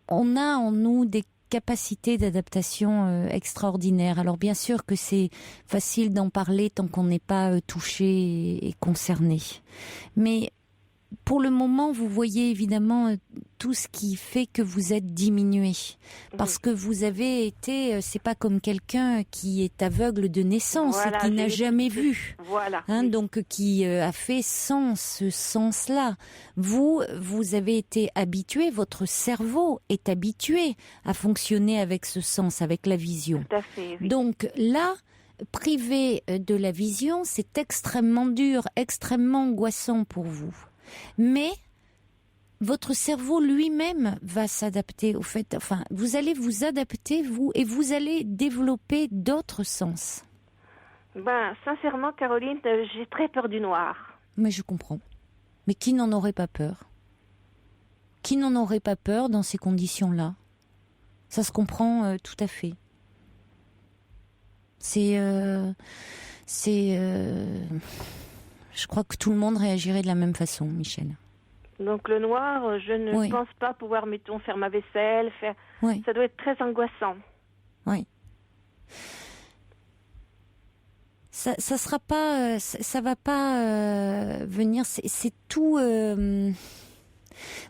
on a en nous des capacités d'adaptation extraordinaires. Alors bien sûr que c'est facile d'en parler tant qu'on n'est pas touché et concerné. Mais pour le moment, vous voyez évidemment tout ce qui fait que vous êtes diminué. Parce que vous avez été, c'est pas comme quelqu'un qui est aveugle de naissance et qui n'a jamais vu. Voilà. Donc qui a fait sans ce sens-là. Vous avez été habitué, votre cerveau est habitué à fonctionner avec ce sens, avec la vision. Tout à fait, oui. Donc là, privé de la vision, c'est extrêmement dur, extrêmement angoissant pour vous. Mais votre cerveau lui-même va s'adapter au fait. Enfin, vous allez vous adapter, vous, et vous allez développer d'autres sens. Sincèrement, Caroline, j'ai très peur du noir. Mais je comprends. Mais qui n'en aurait pas peur ? Qui n'en aurait pas peur dans ces conditions-là ? Ça se comprend tout à fait. Je crois que tout le monde réagirait de la même façon, Michel. Donc le noir, je ne pense pas pouvoir, mettons, faire ma vaisselle, ça doit être très angoissant. Oui. Ça sera pas, ça va pas venir. C'est tout.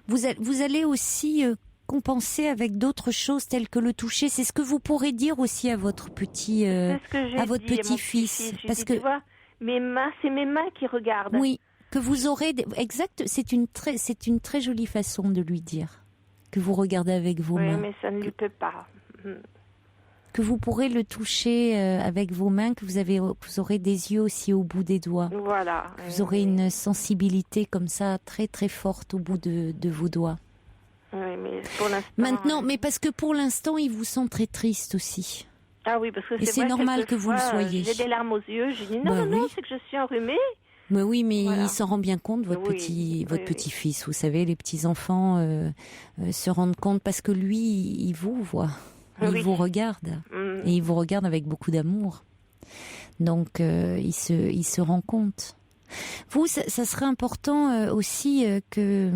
Vous allez aussi compenser avec d'autres choses telles que le toucher. C'est ce que vous pourrez dire aussi à votre petit, à votre petit-fils, parce que. Tu vois, c'est mes mains qui regardent. Oui, que vous aurez exact. C'est une très jolie façon de lui dire que vous regardez avec vos mains. Oui, mais ça ne lui peut pas. Que vous pourrez le toucher avec vos mains, que vous aurez des yeux aussi au bout des doigts. Voilà. Que vous aurez une sensibilité comme ça très très forte au bout de vos doigts. Oui, mais pour l'instant. Maintenant, mais parce que pour l'instant, il vous sent très triste aussi. Ah oui, parce que et c'est normal que vous le soyez. J'ai des larmes aux yeux. J'ai dit non, c'est que je suis enrhumée. Mais oui, mais il s'en rend bien compte, votre petit-fils. Vous savez, les petits-enfants se rendent compte parce que lui, il vous voit. Il vous regarde. Et il vous regarde avec beaucoup d'amour. Donc, il se rend compte. Vous, ça serait important aussi que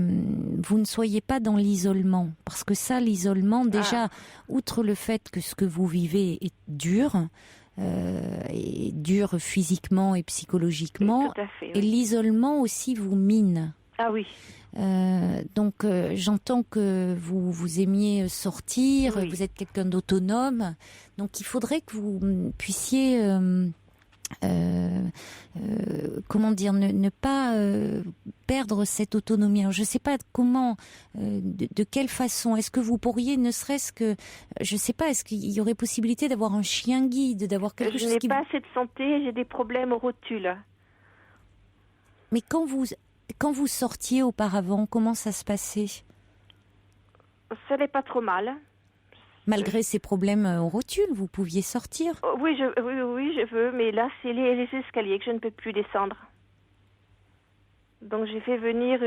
vous ne soyez pas dans l'isolement. Parce que ça, l'isolement, déjà, outre le fait que ce que vous vivez est dur physiquement et psychologiquement, tout à fait, et l'isolement aussi vous mine. Ah oui. Donc j'entends que vous aimiez sortir, vous êtes quelqu'un d'autonome, donc il faudrait que vous puissiez comment dire, ne pas perdre cette autonomie. Alors, je ne sais pas comment, de quelle façon. Est-ce que vous pourriez, ne serait-ce que, je ne sais pas, est-ce qu'il y aurait possibilité d'avoir un chien guide, d'avoir quelque chose qui... Je n'ai pas assez de santé, j'ai des problèmes aux rotules. Mais quand vous sortiez auparavant, comment ça se passait ? Ça n'est pas trop mal. Malgré ces problèmes aux rotules, vous pouviez sortir ? Oui, je veux, mais là, c'est les escaliers que je ne peux plus descendre. Donc, j'ai fait venir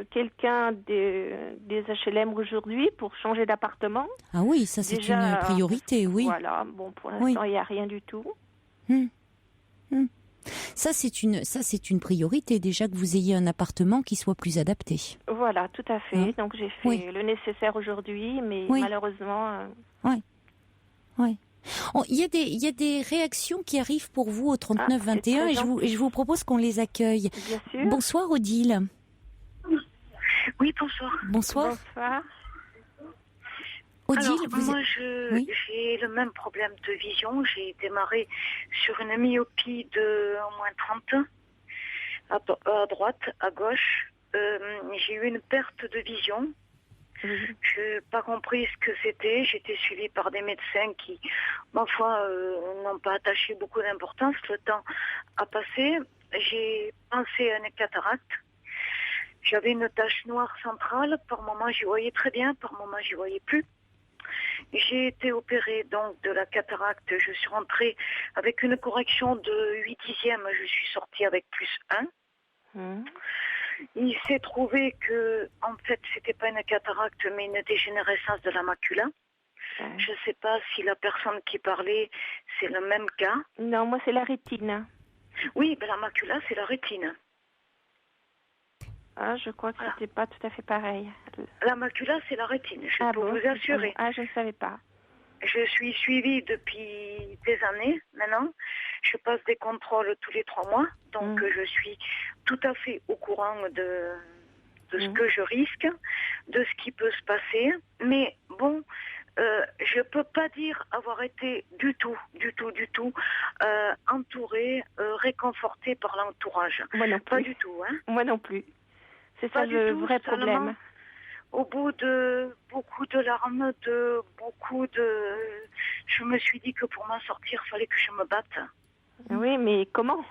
quelqu'un des HLM aujourd'hui pour changer d'appartement. Ah oui, ça c'est déjà, une priorité, oui. Voilà, bon, pour l'instant, il n'y a rien du tout. Ça c'est une priorité, déjà que vous ayez un appartement qui soit plus adapté. Voilà, tout à fait. Donc j'ai fait le nécessaire aujourd'hui, mais malheureusement... Oui. Il y a des réactions qui arrivent pour vous au 3921 et je vous propose qu'on les accueille. Bien sûr. Bonsoir Odile. Oui, bonsoir. Bonsoir. Odile, alors, j'ai le même problème de vision. J'ai démarré sur une myopie de au moins 30 à droite, à gauche. J'ai eu une perte de vision. Je n'ai pas compris ce que c'était. J'ai été suivie par des médecins qui, ma foi, n'ont pas attaché beaucoup d'importance. Le temps a passé. J'ai pensé à une cataracte. J'avais une tache noire centrale. Par moment, j'y voyais très bien. Par moment, j'y voyais plus. J'ai été opérée donc de la cataracte. Je suis rentrée avec une correction de 8 dixièmes. Je suis sortie avec +1. Il s'est trouvé que, en fait, c'était pas une cataracte, mais une dégénérescence de la macula. Je ne sais pas si la personne qui parlait, c'est le même cas. Non, moi, c'est la rétine. Oui, la macula, c'est la rétine. Ah, je crois que c'était pas tout à fait pareil. La macula, c'est la rétine, je peux vous assurer. Ah, je ne savais pas. Je suis suivie depuis des années maintenant. Je passe des contrôles tous les 3 mois, donc je suis tout à fait au courant de ce que je risque, de ce qui peut se passer. Mais bon, je peux pas dire avoir été du tout entourée, réconfortée par l'entourage. Moi non plus. Pas du tout, hein. Moi non plus. C'est Pas ça le vrai problème. Seulement, au bout de beaucoup de larmes, je me suis dit que pour m'en sortir, il fallait que je me batte. Oui, mais comment?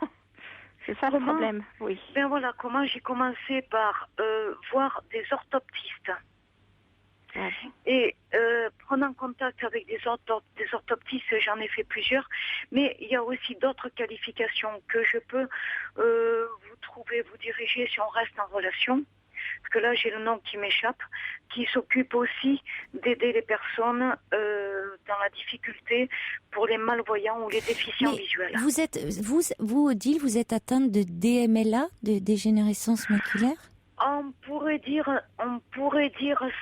C'est ça le problème, oui. Ben voilà, comment j'ai commencé par voir des orthoptistes. Ouais. Et prenant contact avec des orthoptistes, j'en ai fait plusieurs, mais il y a aussi d'autres qualifications que je peux vous diriger si on reste en relation. Parce que là, j'ai le nom qui m'échappe, qui s'occupe aussi d'aider les personnes dans la difficulté pour les malvoyants ou les déficients visuels. Vous, Odile, vous êtes atteinte de DMLA, de dégénérescence maculaire? On pourrait dire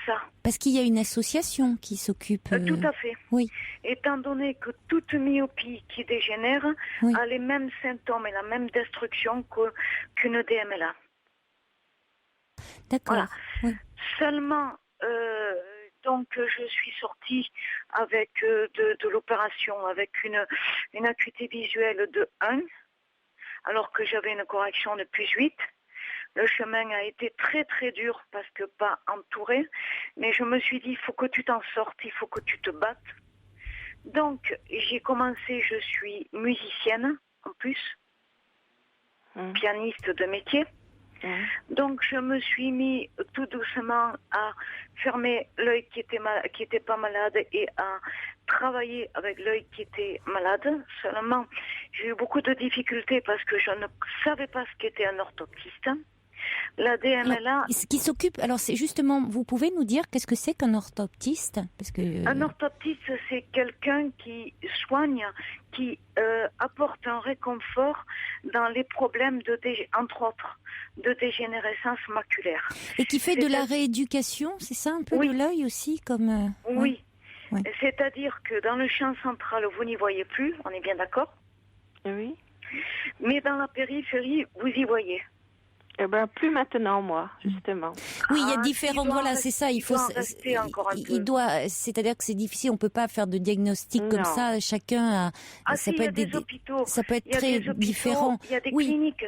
ça. Parce qu'il y a une association qui s'occupe... Tout à fait. Oui. Étant donné que toute myopie qui dégénère a les mêmes symptômes et la même destruction qu'une DMLA. D'accord. Voilà. Oui. Seulement, donc je suis sortie avec de l'opération avec une acuité visuelle de 1, alors que j'avais une correction de +8. Le chemin a été très très dur parce que pas entouré, mais je me suis dit il faut que tu t'en sortes, il faut que tu te battes. Donc j'ai commencé, je suis musicienne en plus, pianiste de métier. Donc je me suis mis tout doucement à fermer l'œil qui était pas malade et à travailler avec l'œil qui était malade. Seulement, j'ai eu beaucoup de difficultés parce que je ne savais pas ce qu'était un orthoptiste. La DMLA... Alors, ce qui s'occupe... Alors, c'est justement... Vous pouvez nous dire qu'est-ce que c'est qu'un orthoptiste? Parce que... Un orthoptiste, c'est quelqu'un qui soigne, qui apporte un réconfort dans les problèmes, entre autres, de dégénérescence maculaire. Et qui fait de la rééducation, c'est ça un peu de l'œil aussi comme... Oui. Ouais. C'est-à-dire que dans le champ central, vous n'y voyez plus, on est bien d'accord? Oui. Mais dans la périphérie, vous y voyez. Eh ben, plus maintenant, moi, justement. Oui, il y a différents... Voilà, c'est ça. Il faut... C'est-à-dire que c'est difficile. On peut pas faire de diagnostic comme ça. Chacun a... ça peut être hôpitaux. Ça peut être très différent. Il y a des cliniques.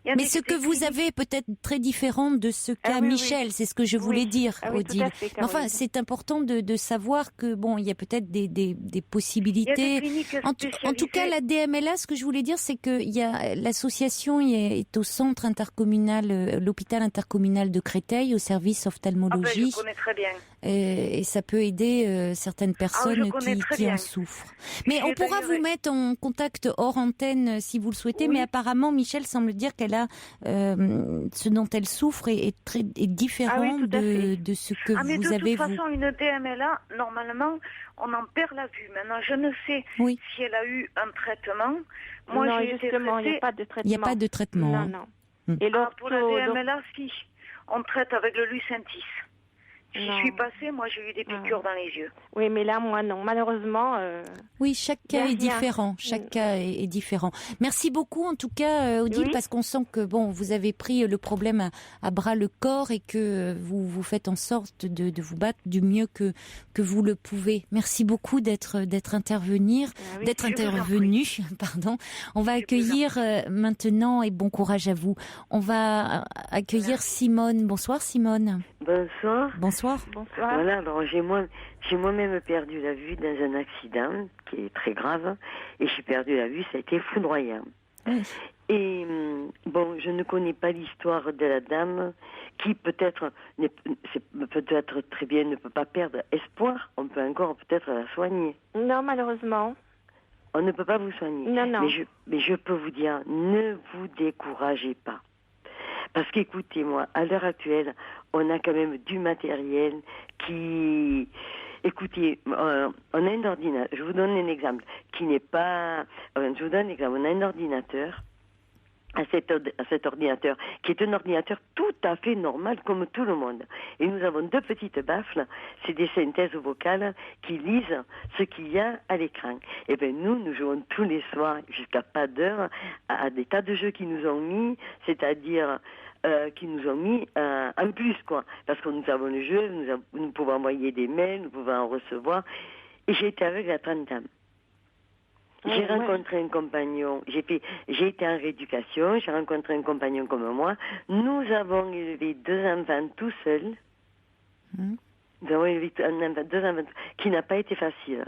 Mais ce que vous avez est peut-être très différent de ce qu'a Michel, c'est ce que je voulais dire, Odile. Enfin, c'est important de savoir que bon, il y a peut-être des possibilités. En tout cas, la DMLA, ce que je voulais dire, c'est que il y a l'association est au centre intercommunal, l'hôpital intercommunal de Créteil, au service ophtalmologie. Je connais très bien. Et ça peut aider certaines personnes qui en souffrent. Mais on pourra vous mettre en contact hors antenne si vous le souhaitez. Mais apparemment, Michel semble dire qu'elle a ce dont elle souffre est différent de ce que vous avez. De toute façon, une DMLA, normalement, on en perd la vue. Maintenant, je ne sais si elle a eu un traitement. Moi, non, justement, il n'y a pas de traitement. Il n'y a pas de traitement. Non. Et pour la DMLA, si. On traite avec le Lucentis. J'y suis passée, moi j'ai eu des piqûres dans les yeux. Oui, mais là, moi non. Malheureusement... Oui, chaque cas est différent. Chaque cas est différent. Merci beaucoup en tout cas, Odile, parce qu'on sent que bon, vous avez pris le problème à bras le corps et que vous faites en sorte de vous battre du mieux que vous le pouvez. Merci beaucoup d'être intervenu. Pardon. On va accueillir maintenant, et bon courage à vous. On va accueillir Simone. Bonsoir Simone. Bonsoir. Bonsoir. Voilà, bon, j'ai moi-même perdu la vue dans un accident qui est très grave, et j'ai perdu la vue, ça a été foudroyant. Oui. Et bon, je ne connais pas l'histoire de la dame qui peut-être très bien ne peut pas perdre espoir. On peut encore peut-être la soigner. Non, malheureusement. On ne peut pas vous soigner. Non. Mais je peux vous dire, ne vous découragez pas. Parce qu'écoutez-moi, à l'heure actuelle, on a quand même du matériel qui... Écoutez, on a un ordinateur, je vous donne un exemple, qui n'est pas... Je vous donne un exemple, on a un ordinateur, à cet ordinateur, qui est un ordinateur tout à fait normal comme tout le monde. Et nous avons deux petites baffles, c'est des synthèses vocales qui lisent ce qu'il y a à l'écran. Et bien nous jouons tous les soirs, jusqu'à pas d'heure, à des tas de jeux qu'ils nous ont mis, c'est-à-dire qui nous ont mis en plus, quoi. Parce que nous avons le jeu, nous pouvons envoyer des mails, nous pouvons en recevoir. Et j'ai été aveugle à 30 ans. J'ai rencontré un compagnon, j'ai été en rééducation, j'ai rencontré un compagnon comme moi. Nous avons élevé 2 enfants tout seuls. Nous avons élevé 2 enfants qui n'a pas été facile.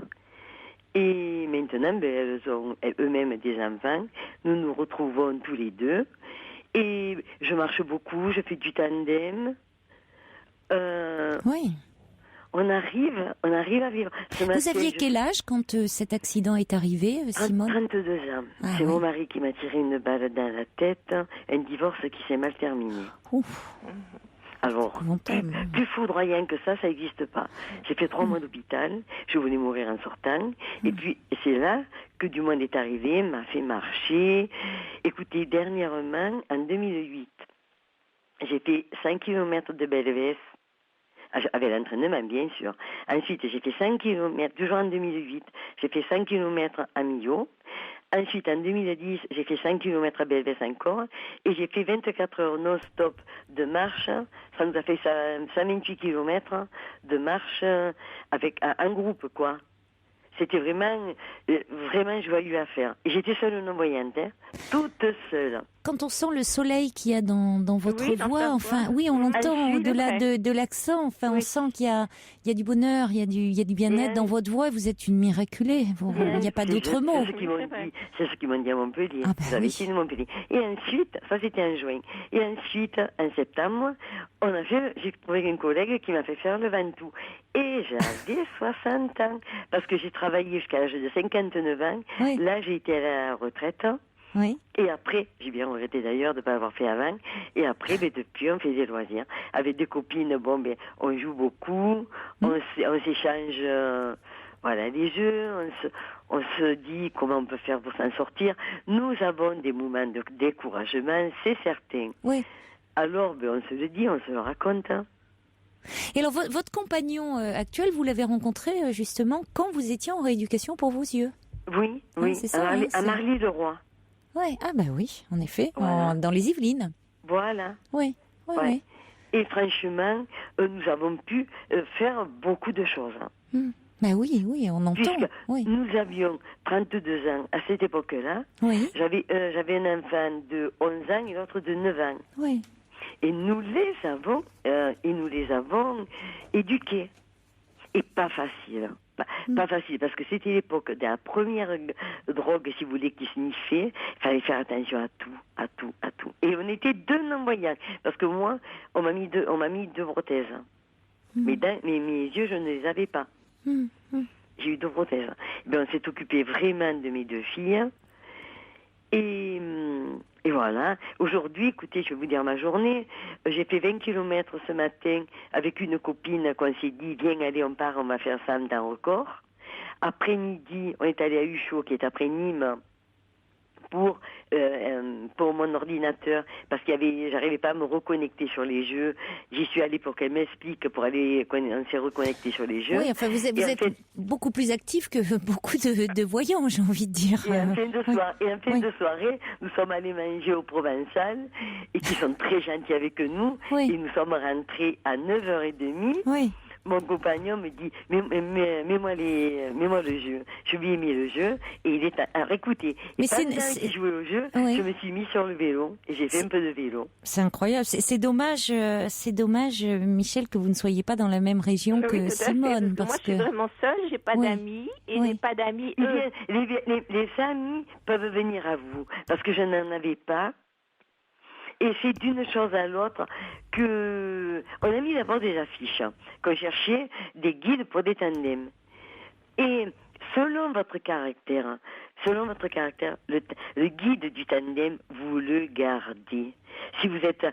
Et maintenant, elles ont eux-mêmes des enfants. Nous nous retrouvons tous les deux. Et je marche beaucoup, je fais du tandem. Oui. On arrive à vivre. Vous aviez quel âge quand cet accident est arrivé, Simone? 32 ans. C'est mon mari qui m'a tiré une balle dans la tête. Un divorce qui s'est mal terminé. Ouf. Alors, plus foudroyant que ça n'existe pas. J'ai fait 3 mois d'hôpital, je voulais mourir en sortant, et puis c'est là que du monde est arrivé, m'a fait marcher. Écoutez, dernièrement, en 2008, j'ai fait 5 km de BLVS, avec l'entraînement bien sûr. Ensuite, j'ai fait 5 km, toujours en 2008, j'ai fait 5 km à Millau. Ensuite, en 2010, j'ai fait 5 km à BLVS encore, et j'ai fait 24 heures non-stop de marche. Ça nous a fait 128 km de marche avec un groupe, quoi. C'était vraiment joyeux à faire. Et j'étais seule non-voyante, toute seule. Quand on sent le soleil qu'il y a dans votre voix, enfin, oui, on l'entend au-delà de l'accent. Enfin, on sent qu'il y a du bonheur, il y a du bien-être dans votre voix. Vous êtes une miraculée. Il n'y a pas d'autre mot. C'est ce qu'ils m'ont dit à Montpellier. Vous avez été de Montpellier. Et ensuite, ça c'était en juin. Et ensuite, en septembre, j'ai trouvé une collègue qui m'a fait faire le Ventoux. Et j'avais 60 ans. Parce que j'ai travaillé jusqu'à l'âge de 59 ans. Oui. Là, j'ai été à la retraite. Oui. Et après, j'ai bien regretté d'ailleurs de ne pas avoir fait avant. Et après, depuis, on fait des loisirs. Avec des copines, on joue beaucoup. On s'échange les jeux. On se dit comment on peut faire pour s'en sortir. Nous avons des moments de découragement, c'est certain. Oui. Alors, on se le dit, on se le raconte. Et alors, votre compagnon actuel, vous l'avez rencontré justement quand vous étiez en rééducation pour vos yeux? Oui, c'est ça, à Marly-le-Roi. Oui, oui, en effet, dans les Yvelines. Voilà. Oui. Et franchement, nous avons pu faire beaucoup de choses. Oui, on entend. Puisque nous avions 32 ans à cette époque-là. Oui. J'avais un enfant de 11 ans et l'autre de 9 ans. Oui. Et nous les avons éduqués. Et pas facile. Pas facile, parce que c'était l'époque de la première drogue, si vous voulez, qui sniffait. Il fallait faire attention à tout. Et on était 2 non-voyants. Parce que moi, on m'a mis 2 prothèses. Mais mes yeux, je ne les avais pas. J'ai eu 2 prothèses. On s'est occupé vraiment de mes 2 filles. Et voilà. Aujourd'hui, écoutez, je vais vous dire ma journée. J'ai fait 20 km ce matin avec une copine qu'on s'est dit, viens, allez, on part, on va faire ça en temps record. Après-midi, on est allé à Huchot, qui est après Nîmes, pour mon ordinateur, parce j'arrivais pas à me reconnecter sur les jeux. J'y suis allée pour qu'elle m'explique, on s'est reconnecté sur les jeux. Oui, enfin, vous êtes beaucoup plus actif que beaucoup de voyants, j'ai envie de dire. Et en fin de soirée, nous sommes allés manger au Provençal, et qui sont très gentils avec nous, et nous sommes rentrés à 9h30. Oui. Mon compagnon me dit, mets-moi le jeu. Je lui ai mis le jeu, et il est alors écoutez, et pendant qu'il jouait au jeu, je me suis mis sur le vélo, et j'ai fait un peu de vélo. C'est incroyable, c'est dommage, Michel, que vous ne soyez pas dans la même région que Simone. Parce que moi, je suis vraiment seule, j'ai pas d'amis, et j'ai pas d'amis. Les amis peuvent venir à vous, parce que je n'en avais pas. Et c'est d'une chose à l'autre que on a mis d'abord des affiches, qu'on cherchait des guides pour des tandems. Et selon votre caractère, le guide du tandem, vous le gardez. Si vous êtes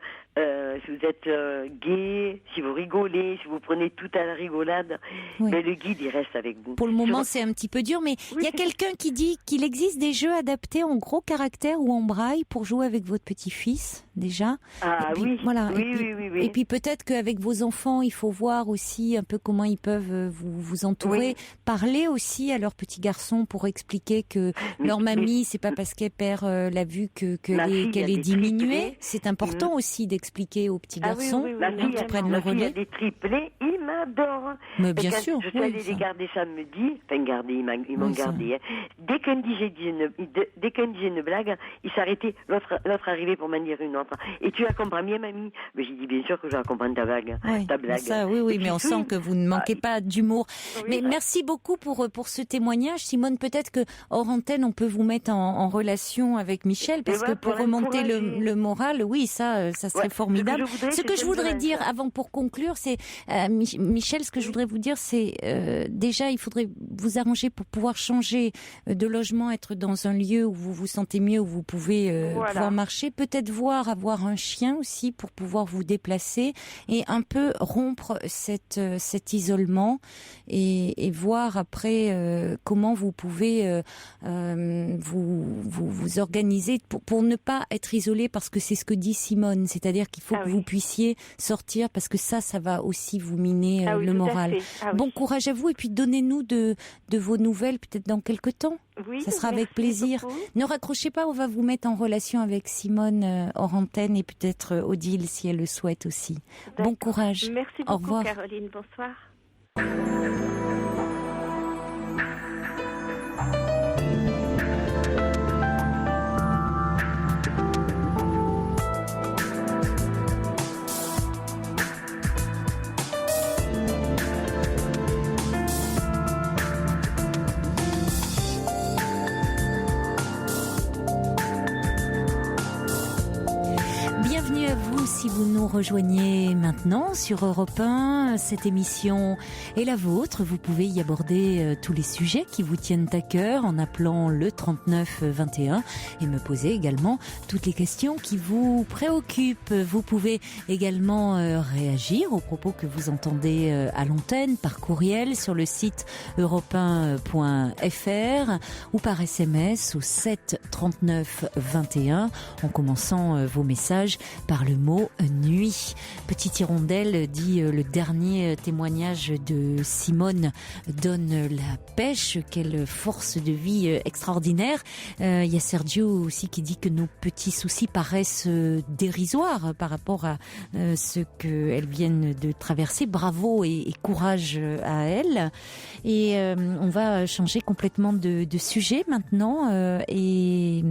gai, si vous rigolez, si vous prenez tout à la rigolade, mais le guide, il reste avec vous. Pour le moment, c'est un petit peu dur, mais il y a quelqu'un qui dit qu'il existe des jeux adaptés en gros caractère ou en braille pour jouer avec votre petit-fils, déjà. Ah puis, oui, voilà. Oui. Et puis peut-être qu'avec vos enfants, il faut voir aussi un peu comment ils peuvent vous entourer. Parler aussi à leurs petits garçons pour expliquer que leur mamie, c'est pas parce qu'elle perd la vue qu'elle est diminuée. C'est important aussi d'expliquer aux petits garçons qui prennent le relais. Il y a des triplés, ils m'adorent. Mais bien sûr. Je suis allée les garder samedi, ils m'ont gardé. Dès qu'un disait une blague, il s'arrêtait, l'autre arrivait pour m'en dire une autre. Et tu la comprends bien, mamie? Mais j'ai dit bien sûr que je la comprends ta blague. Ça, oui, mais on sent que vous ne manquez pas d'humour. Mais merci beaucoup pour ce témoignage, Simone. Peut-être que hors antenne, on peut vous mettre en relation avec Michel, parce que pour remonter le moral, oui, ça serait formidable. Ce que je voudrais dire avant pour conclure, c'est Michel, ce que je voudrais vous dire, c'est déjà, il faudrait vous arranger pour pouvoir changer de logement, être dans un lieu où vous vous sentez mieux, où vous pouvez pouvoir marcher, peut-être avoir un chien aussi pour pouvoir vous déplacer et un peu rompre cet isolement et voir après comment vous pouvez vous organiser pour ne pas être isolé, parce que c'est ce que dit Simone, c'est-à-dire qu'il faut que vous puissiez sortir, parce que ça va aussi vous miner le moral. Bon courage à vous, et puis donnez-nous de vos nouvelles peut-être dans quelques temps. Oui, ça sera avec plaisir. Beaucoup. Ne raccrochez pas, on va vous mettre en relation avec Simone hors antenne, et peut-être Odile si elle le souhaite aussi. D'accord. Bon courage. Merci beaucoup, au revoir. Caroline. Bonsoir. Bienvenue à vous si vous nous rejoignez maintenant sur Europe 1. Cette émission est la vôtre. Vous pouvez y aborder tous les sujets qui vous tiennent à cœur en appelant le 39 21 et me poser également toutes les questions qui vous préoccupent. Vous pouvez également réagir aux propos que vous entendez à l'antenne par courriel sur le site europe1.fr ou par SMS au 7 39 21 en commençant vos messages par le mot nuit. Petite hirondelle, dit le dernier témoignage de Simone, donne la pêche. Quelle force de vie extraordinaire. Il y a Sergio aussi qui dit que nos petits soucis paraissent dérisoires par rapport à ce qu'elles viennent de traverser. Bravo et courage à elles. Et on va changer complètement de sujet maintenant. Et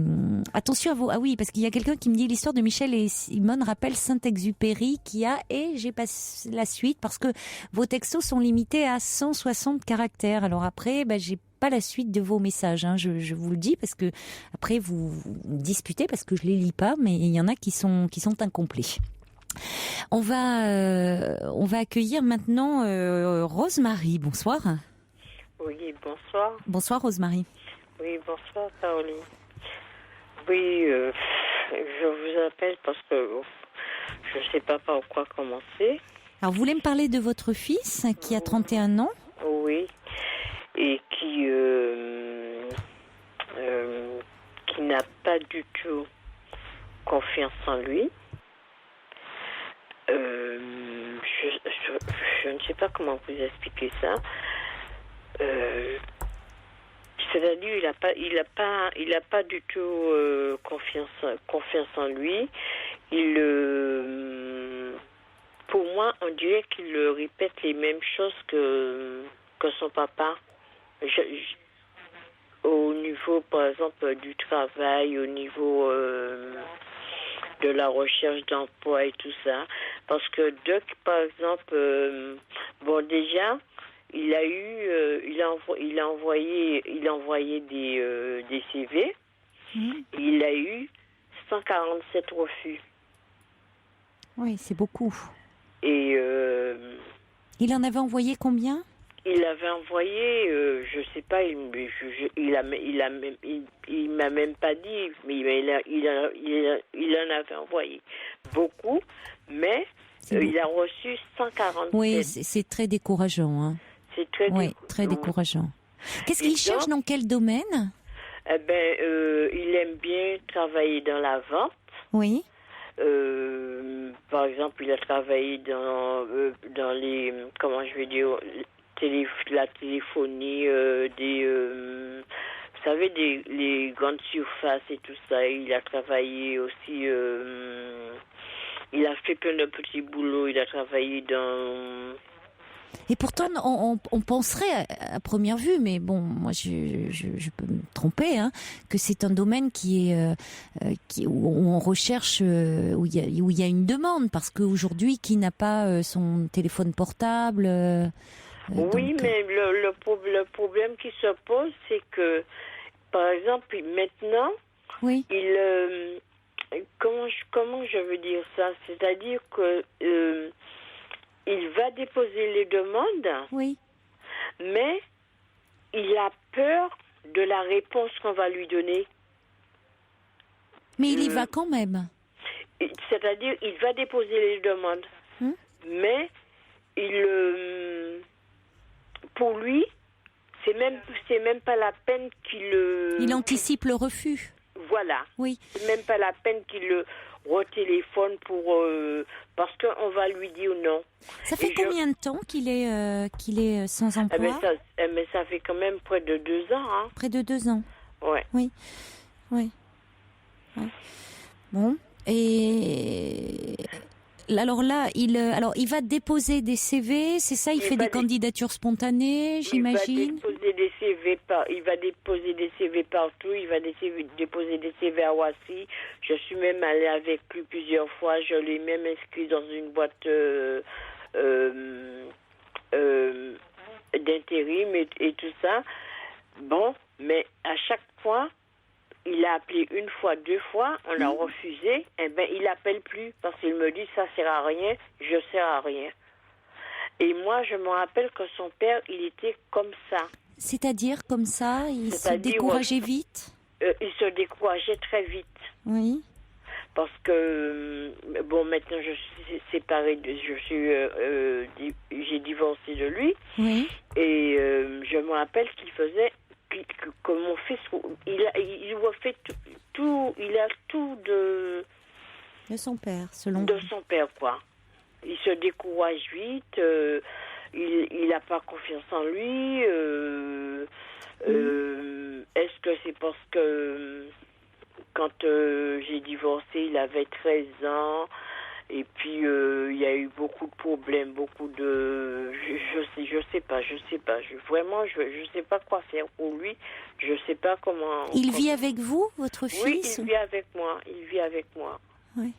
attention à vous. Ah oui, parce qu'il y a quelqu'un qui me dit l'histoire de Michel et Simone rappelle Saint-Exupéry qui a, et j'ai pas la suite parce que vos textos sont limités à 160 caractères. Alors après, j'ai pas la suite de vos messages, hein, je vous le dis, parce que après vous disputez parce que je les lis pas, mais il y en a qui sont incomplets. On va accueillir maintenant Rosemarie. Bonsoir. Oui, bonsoir. Bonsoir Rosemarie. Oui, bonsoir Caroline. Oui, je vous appelle parce que je ne sais pas par quoi commencer. Alors, vous voulez me parler de votre fils qui a 31 ans ? Oui, et qui n'a pas du tout confiance en lui. Je ne sais pas comment vous expliquer ça. C'est-à-dire, il a pas du tout confiance en lui. Pour moi, on dirait qu'il répète les mêmes choses que son papa. Au niveau, par exemple, du travail, au niveau de la recherche d'emploi et tout ça. Parce que par exemple, déjà, il a envoyé des CV. Il a eu 147 refus. Oui, c'est beaucoup. Et il en avait envoyé combien ? Il avait envoyé, je sais pas, il m'a même pas dit, mais il en avait envoyé beaucoup, mais il a reçu 147. Oui, c'est très décourageant, hein. C'est très décourageant. Qu'est-ce qu'il cherche, dans quel domaine ? Il aime bien travailler dans la vente. Oui. Par exemple, il a travaillé dans les, comment je vais dire, la téléphonie, savez, les grandes surfaces et tout ça. Il a travaillé aussi, il a fait plein de petits boulots, il a travaillé dans... Et pourtant, on penserait à première vue, mais bon, moi je peux me tromper, hein, que c'est un domaine où on recherche, où il y a une demande, parce qu'aujourd'hui, qui n'a pas son téléphone portable oui, mais le problème qui se pose, c'est que, par exemple, maintenant, oui. Comment je veux dire ça? C'est-à-dire que il va déposer les demandes, oui, mais il a peur de la réponse qu'on va lui donner. Mais il y va quand même. C'est-à-dire, il va déposer les demandes, mais pour lui, c'est même pas la peine qu'il... Il anticipe le refus. Voilà. Oui. C'est même pas la peine qu'il le retéléphone parce qu'on va lui dire non. Ça fait combien de temps qu'il est sans emploi? Mais ça fait quand même près de 2 ans. Hein. Près de 2 ans. Ouais. Oui. Bon. Et alors là, il va déposer des CV, c'est ça? Il fait des candidatures spontanées, j'imagine. Il va déposer des CV partout. Il va déposer des CV à Roissy. Je suis même allée avec lui plusieurs fois. Je l'ai même inscrit dans une boîte d'intérim et tout ça. Bon, mais à chaque fois, il a appelé 1 fois, 2 fois, on l'a refusé. Eh ben, il appelle plus parce qu'il me dit ça sert à rien, je sers à rien. Et moi, je me rappelle que son père, il était comme ça. C'est-à-dire comme ça, il se décourageait vite. Il se décourageait très vite. Oui. Parce que bon, maintenant je suis séparée, j'ai divorcé de lui. Oui. Et je me rappelle qu'il faisait que mon fils, il a fait tout, il a tout de son père, selon de son père, quoi. Il se décourage vite, il n'a pas confiance en lui. Est-ce que c'est parce que quand j'ai divorcé, il avait 13 ans? Et puis, il y a eu beaucoup de problèmes, beaucoup de... Je sais pas. Vraiment, je sais pas quoi faire pour lui. Je sais pas comment... Il vit avec vous, votre fils? Oui, il vit avec moi. Oui.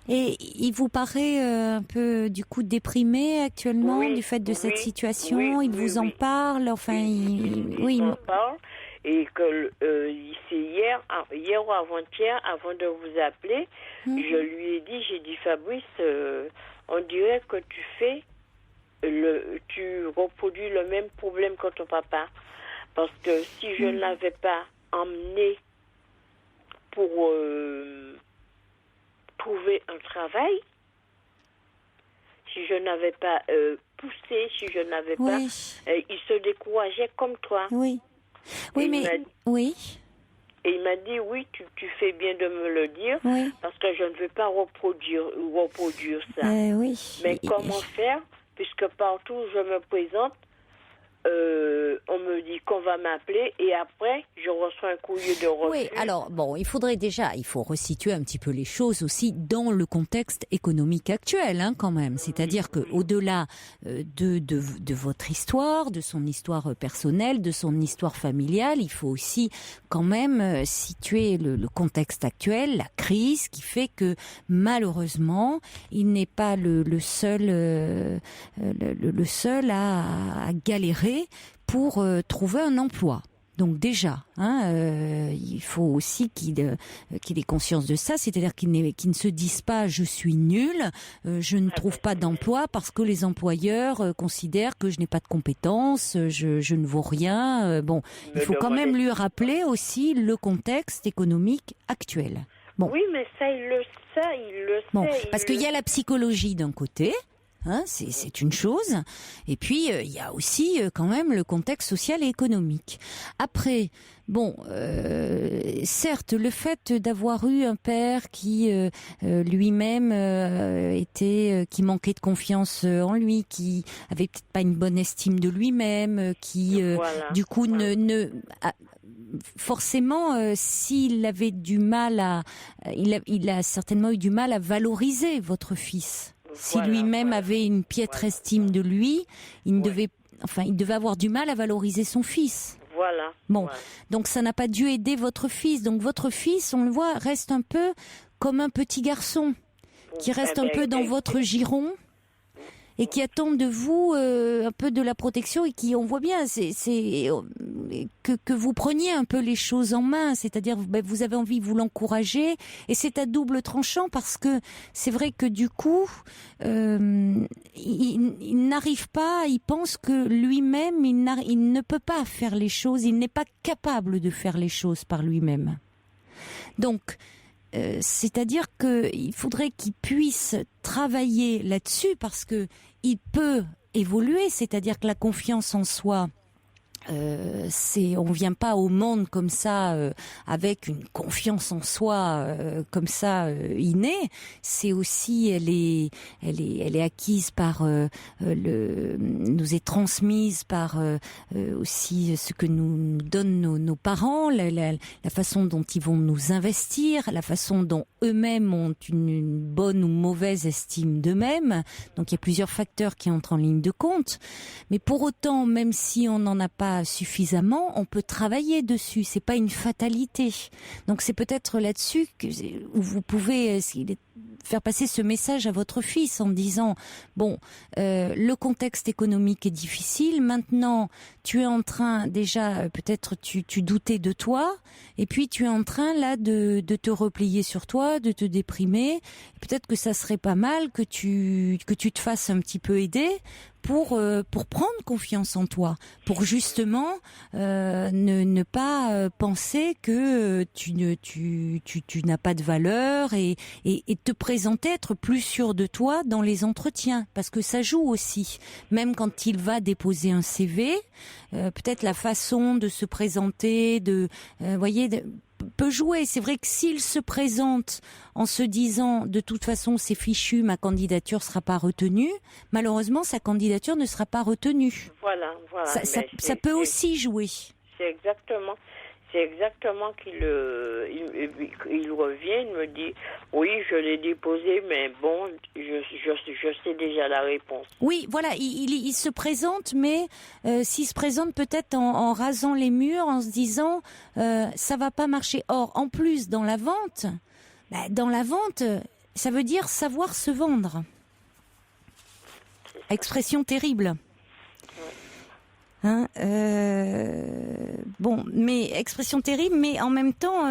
Et il vous paraît un peu, du coup, déprimé actuellement du fait de cette situation? Il vous en parle? Enfin, il m'en parle. Et que c'est hier ou avant-hier, avant de vous appeler, je lui ai dit, j'ai dit, Fabrice, on dirait que tu reproduis le même problème que ton papa. Parce que si je ne l'avais pas emmené pour trouver un travail, si je n'avais pas poussé, si je n'avais pas... il se décourageait comme toi. Oui. Oui, oui. Et il m'a dit, oui, tu fais bien de me le dire, parce que je ne veux pas reproduire ça. Oui. Mais comment faire, puisque partout où je me présente, on me dit qu'on va m'appeler et après, je reçois un courrier de refus. Oui, alors, bon, il faut resituer un petit peu les choses aussi dans le contexte économique actuel, hein, quand même. C'est-à-dire que au-delà de votre histoire, de son histoire personnelle, de son histoire familiale, il faut aussi quand même situer le contexte actuel, la crise qui fait que malheureusement, il n'est pas le seul à galérer pour trouver un emploi. Donc déjà, il faut aussi qu'il ait conscience de ça, c'est-à-dire qu'il ne se dise pas je suis nul, je ne trouve pas d'emploi parce que les employeurs considèrent que je n'ai pas de compétences, je ne vaux rien. Bon, il faut quand même lui rappeler aussi le contexte économique actuel. Bon. Oui, mais ça, il le sait. Bon, parce qu'il y a la psychologie d'un côté. Hein, c'est une chose. Et puis il y a aussi quand même le contexte social et économique. Après, bon, certes, le fait d'avoir eu un père qui lui-même qui manquait de confiance en lui, qui avait peut-être pas une bonne estime de lui-même, qui du coup forcément, s'il avait du mal il a certainement eu du mal à valoriser votre fils. Si lui-même avait une piètre estime de lui, il devait avoir du mal à valoriser son fils. Voilà. Bon, donc ça n'a pas dû aider votre fils. Donc votre fils, on le voit, reste un peu comme un petit garçon qui reste un peu dans votre giron. Et qui attendent de vous un peu de la protection et qui, on voit bien, que vous preniez un peu les choses en main, c'est-à-dire vous avez envie, vous l'encourager, et c'est à double tranchant parce que c'est vrai que du coup, il n'arrive pas, il pense que lui-même, il ne peut pas faire les choses, il n'est pas capable de faire les choses par lui-même. Donc, c'est-à-dire qu'il faudrait qu'il puisse travailler là-dessus parce que il peut évoluer, c'est-à-dire que la confiance en soi, on vient pas au monde comme ça avec une confiance en soi comme ça innée. C'est aussi elle est acquise par nous est transmise par aussi ce que nous donnent nos parents, la façon dont ils vont nous investir, la façon dont eux-mêmes ont une bonne ou mauvaise estime d'eux-mêmes. Donc il y a plusieurs facteurs qui entrent en ligne de compte. Mais pour autant, même si on n'en a pas suffisamment, on peut travailler dessus. C'est pas une fatalité. Donc c'est peut-être là-dessus où vous pouvez faire passer ce message à votre fils en disant bon, le contexte économique est difficile. Maintenant, tu es en train déjà peut-être tu doutais de toi, et puis tu es en train là de te replier sur toi, de te déprimer. Peut-être que ça serait pas mal que tu te fasses un petit peu aider pour prendre confiance en toi, pour justement ne pas penser que tu n'as pas de valeur et te présenter, être plus sûr de toi dans les entretiens, parce que ça joue aussi. Même quand il va déposer un CV, peut-être la façon de se présenter, peut jouer. C'est vrai que s'il se présente en se disant de toute façon c'est fichu, ma candidature sera pas retenue, malheureusement sa candidature ne sera pas retenue. Voilà. Ça peut aussi jouer. C'est exactement qu'il revient, il me dit oui, je l'ai déposé, mais bon, je sais déjà la réponse. Oui, voilà, il se présente, mais s'il se présente peut-être en rasant les murs, en se disant ça va pas marcher. Or, en plus, dans la vente, ça veut dire savoir se vendre. Expression terrible. Hein, bon, mais expression terrible, mais en même temps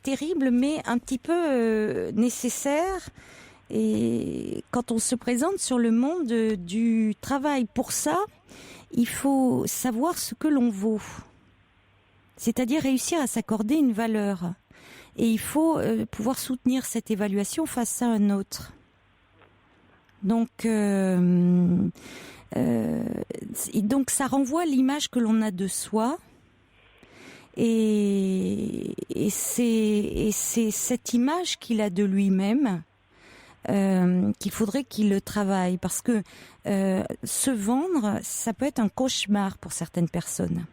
terrible, mais un petit peu nécessaire. Et quand on se présente sur le monde du travail, pour ça, il faut savoir ce que l'on vaut. C'est-à-dire réussir à s'accorder une valeur. Et il faut pouvoir soutenir cette évaluation face à un autre. Donc ça renvoie à l'image que l'on a de soi, et c'est cette image qu'il a de lui-même qu'il faudrait qu'il le travaille, parce que se vendre, ça peut être un cauchemar pour certaines personnes.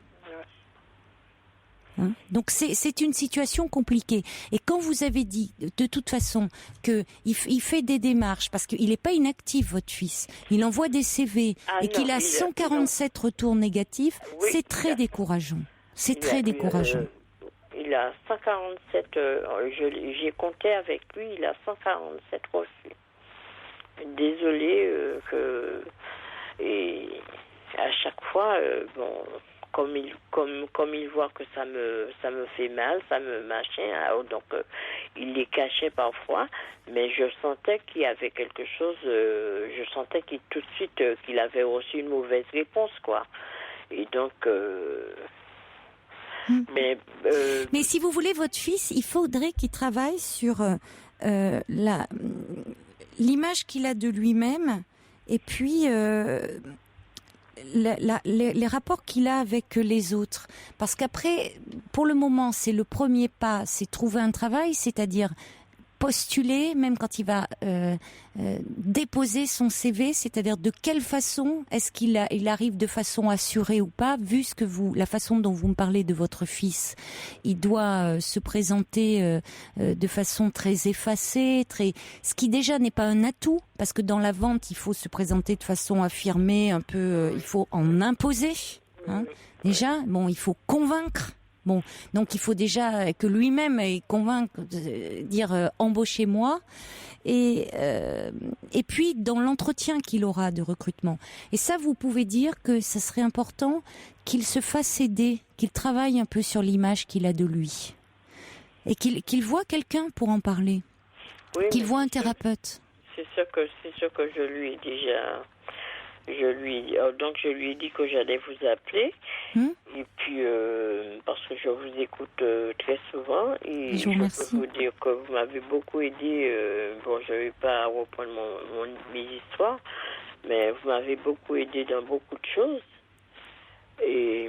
Hein? Donc c'est une situation compliquée. Et quand vous avez dit de toute façon que il fait des démarches, parce qu'il n'est pas inactif, votre fils, il envoie des CV et qu'il a 147 retours négatifs, oui, c'est très décourageant. C'est très décourageant. Il a 147, j'ai compté avec lui, il a 147 refus. Désolé et à chaque fois, bon, comme il voit que ça me fait mal, ça me machin, donc il les cachait parfois, mais je sentais qu'il y avait quelque chose, je sentais tout de suite qu'il avait reçu une mauvaise réponse, quoi. Et donc mais si vous voulez, votre fils, il faudrait qu'il travaille sur l'image qu'il a de lui-même, et puis les rapports qu'il a avec les autres. Parce qu'après, pour le moment, c'est le premier pas, c'est trouver un travail, c'est-à-dire postuler, même quand il va déposer son CV, c'est-à-dire de quelle façon est-ce qu'il arrive de façon assurée ou pas, vu la façon dont vous me parlez de votre fils, il doit se présenter de façon très effacée, ce qui déjà n'est pas un atout, parce que dans la vente, il faut se présenter de façon affirmée, un peu, il faut en imposer, hein. Déjà, bon, il faut convaincre. Bon, donc il faut déjà que lui-même convainque, dire embauchez-moi, et puis dans l'entretien qu'il aura de recrutement. Et ça, vous pouvez dire que ça serait important qu'il se fasse aider, qu'il travaille un peu sur l'image qu'il a de lui, et qu'il voit quelqu'un pour en parler, qu'il voit un thérapeute. C'est sûr que je lui ai déjà. Donc je lui ai dit que j'allais vous appeler, et puis parce que je vous écoute très souvent, et je peux vous dire que vous m'avez beaucoup aidé. Bon, je ne vais pas reprendre mes histoires, mais vous m'avez beaucoup aidé dans beaucoup de choses, et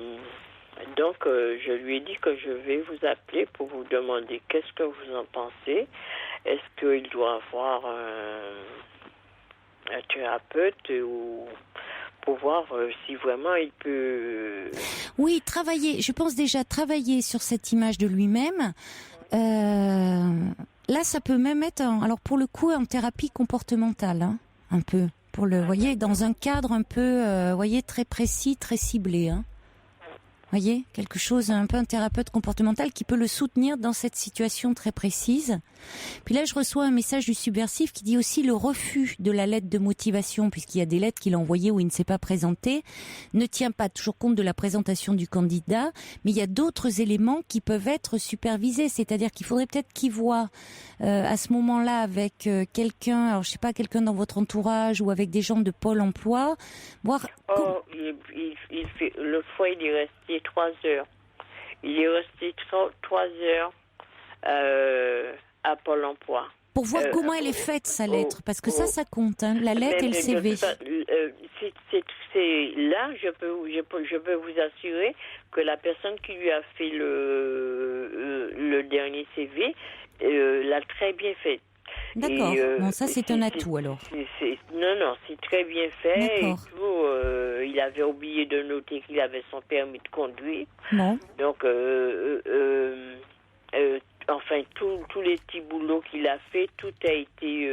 donc je lui ai dit que je vais vous appeler pour vous demander qu'est-ce que vous en pensez. Est-ce qu'il doit avoir un thérapeute, ou pour voir si vraiment il peut... Oui, je pense déjà travailler sur cette image de lui-même. Là, ça peut même être, alors pour le coup, en thérapie comportementale, hein, un peu. Voyez, dans un cadre un peu, très précis, très ciblé, hein. Voyez, quelque chose, un peu un thérapeute comportemental qui peut le soutenir dans cette situation très précise. Puis là, je reçois un message du subversif qui dit aussi le refus de la lettre de motivation, puisqu'il y a des lettres qu'il a envoyées où il ne s'est pas présenté, ne tient pas toujours compte de la présentation du candidat, mais il y a d'autres éléments qui peuvent être supervisés. C'est-à-dire qu'il faudrait peut-être qu'il voit à ce moment-là avec quelqu'un, alors je sais pas, quelqu'un dans votre entourage ou avec des gens de Pôle emploi, voir... Le fois, il est resté 3 heures. Il est resté 3 heures à Pôle emploi. Pour voir comment elle est faite, sa lettre, parce que ça compte, hein, la lettre et le CV. Là, je peux vous assurer que la personne qui lui a fait le dernier CV l'a très bien fait. D'accord. Bon, ça c'est un atout alors. Non, c'est très bien fait. Et tout, il avait oublié de noter qu'il avait son permis de conduire. Non. Donc, enfin, tous les petits boulots qu'il a fait, tout a été...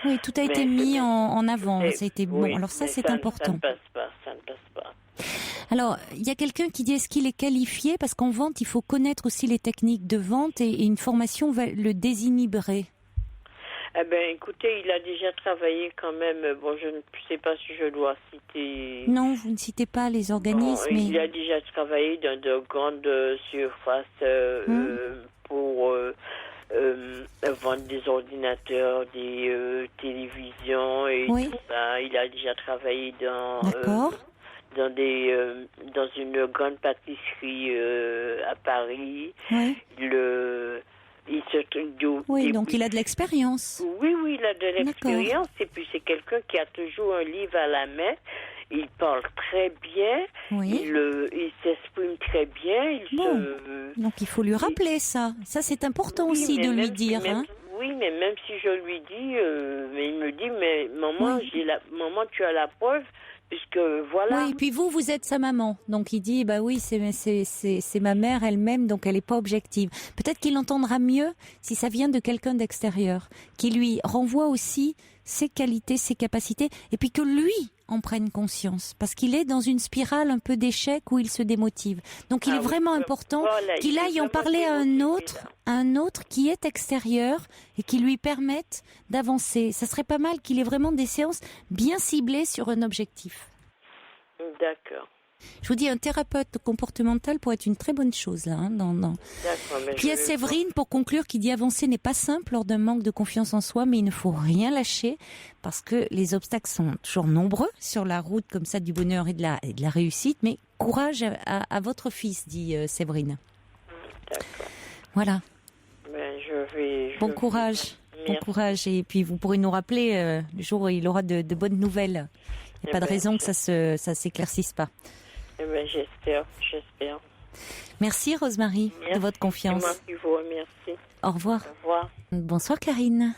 oui, tout a été mis en avant. Ça a été bon. Oui, alors ça, c'est important. Ça ne passe pas. Alors, il y a quelqu'un qui dit, est-ce qu'il est qualifié? Parce qu'en vente, il faut connaître aussi les techniques de vente, et une formation le désinhiberait. Eh bien, écoutez, il a déjà travaillé quand même. Bon, je ne sais pas si je dois citer... Non, vous ne citez pas les organismes. Non, il a déjà travaillé dans de grandes surfaces pour vendre des ordinateurs, des télévisions et tout ça. Il a déjà travaillé dans une grande pâtisserie à Paris. Oui. Oui, donc il a de l'expérience. Oui, il a de l'expérience. Et puis c'est quelqu'un qui a toujours un livre à la main. Il parle très bien. Oui. Il s'exprime très bien. Donc il faut lui rappeler ça. Ça, c'est important aussi de lui dire. Oui, mais même si je lui dis, mais il me dit, mais maman, maman, tu as la preuve. Puisque voilà. Oui, et puis vous êtes sa maman. Donc il dit, bah oui, c'est ma mère elle-même, donc elle n'est pas objective. Peut-être qu'il entendra mieux si ça vient de quelqu'un d'extérieur, qui lui renvoie aussi ses qualités, ses capacités, et puis que lui en prenne conscience, parce qu'il est dans une spirale un peu d'échec où il se démotive. Donc il est vraiment important qu'il aille en parler à un autre qui est extérieur et qui lui permette d'avancer. Ça serait pas mal qu'il ait vraiment des séances bien ciblées sur un objectif. D'accord. Je vous dis, un thérapeute comportemental pourrait être une très bonne chose là. Puis il y a Séverine, pour conclure, qui dit avancer n'est pas simple lors d'un manque de confiance en soi, mais il ne faut rien lâcher parce que les obstacles sont toujours nombreux sur la route comme ça du bonheur et de la réussite. Mais courage à votre fils, dit Séverine. D'accord. Voilà. Ben, bon courage. Bon courage. Et puis, vous pourrez nous rappeler le jour où il aura de bonnes nouvelles. Il n'y a pas de raison que ça s'éclaircisse pas. Eh ben, j'espère. Merci Rosemary de votre confiance. C'est moi qui vous remercie. Au revoir. Au revoir. Bonsoir Karine.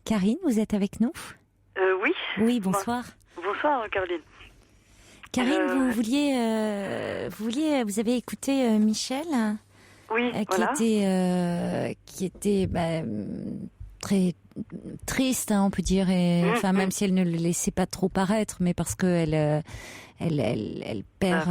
Karine, vous êtes avec nous ? Oui. Oui, bonsoir. Bonsoir Caroline. Karine, vous avez écouté Michel ? Oui, qui était très triste, on peut dire, même si elle ne le laissait pas trop paraître, mais parce que elle perd,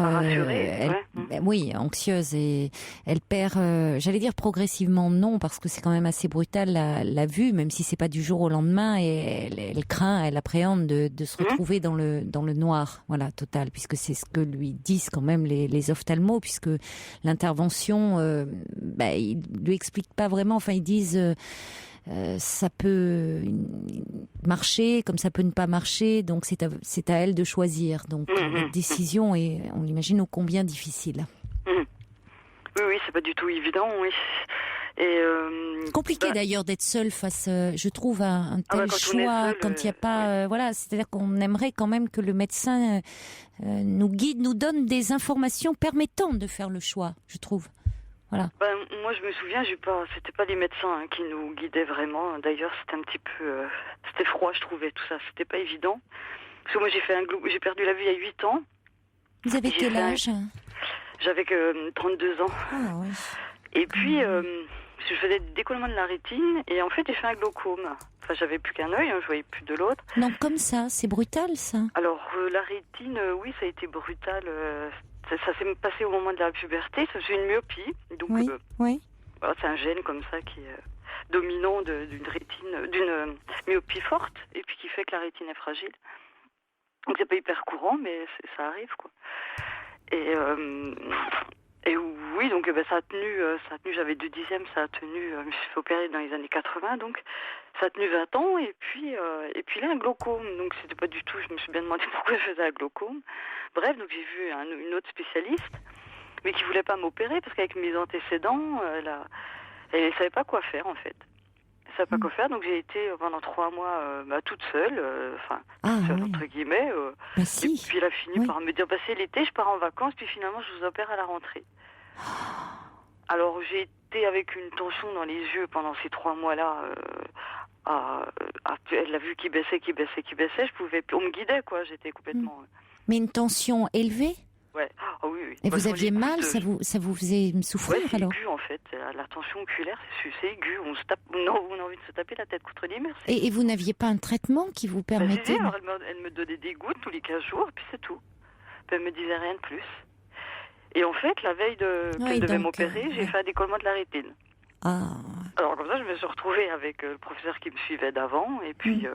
oui, anxieuse, et elle perd, j'allais dire progressivement, non, parce que c'est quand même assez brutal la vue, même si c'est pas du jour au lendemain, et elle craint, elle appréhende de se retrouver dans le noir, voilà, total, puisque c'est ce que lui disent quand même les ophtalmos, puisque l'intervention, ils lui expliquent pas vraiment, enfin ils disent ça peut marcher comme ça peut ne pas marcher, donc c'est à elle de choisir. Donc la décision est, on l'imagine, ô combien difficile. Oui, c'est pas du tout évident, oui. Et compliqué d'ailleurs d'être seul face, je trouve, à un tel choix quand il n'y a pas, voilà, c'est-à-dire qu'on aimerait quand même que le médecin nous guide, nous donne des informations permettant de faire le choix, je trouve. Voilà. Moi, je me souviens, c'était pas les médecins qui nous guidaient vraiment. D'ailleurs, c'était un petit peu, c'était froid, je trouvais, tout ça. C'était pas évident. Parce que moi, j'ai perdu la vue il y a 8 ans. Vous avez quel âge ? J'avais 32 ans. Ah oui. Et puis, je faisais des décollements de la rétine, et en fait, j'ai fait un glaucome. Enfin, j'avais plus qu'un œil, je voyais plus de l'autre. Non, comme ça, c'est brutal, ça. Alors, la rétine, oui, ça a été brutal. Ça s'est passé au moment de la puberté. J'ai une myopie, donc oui. Voilà, c'est un gène comme ça qui est dominant d'une myopie forte, et puis qui fait que la rétine est fragile. Donc c'est pas hyper courant, mais ça arrive, quoi. Et oui, donc ça a tenu. J'avais 2 dixièmes, ça a tenu. Je me suis fait opérer dans les années 80, donc ça a tenu 20 ans, et puis là, un glaucome. Donc c'était pas du tout. Je me suis bien demandé pourquoi je faisais un glaucome. Bref, donc j'ai vu une autre spécialiste, mais qui voulait pas m'opérer parce qu'avec mes antécédents, elle savait pas quoi faire en fait. Elle savait pas quoi faire, donc j'ai été pendant 3 mois toute seule, seule entre guillemets. Si. Et puis elle a fini par me dire, c'est l'été, je pars en vacances, puis finalement je vous opère à la rentrée. Alors j'ai été avec une tension dans les yeux pendant ces 3 mois-là. Elle a vu qui baissait, on me guidait, quoi, j'étais complètement... Mais une tension élevée ? Ouais. Oh, oui. Et vous aviez mal, ça vous faisait souffrir alors ? C'est aigu en fait, la tension oculaire, c'est aigu, on a envie de se taper la tête contre les murs. Et vous n'aviez pas un traitement qui vous permettait... alors elle me donnait des gouttes tous les 15 jours, puis c'est tout. Puis elle me disait rien de plus. Et en fait, la veille qu'elle devait m'opérer, j'ai fait un décollement de la rétine. Alors comme ça, je me suis retrouvée avec le professeur qui me suivait d'avant, et puis...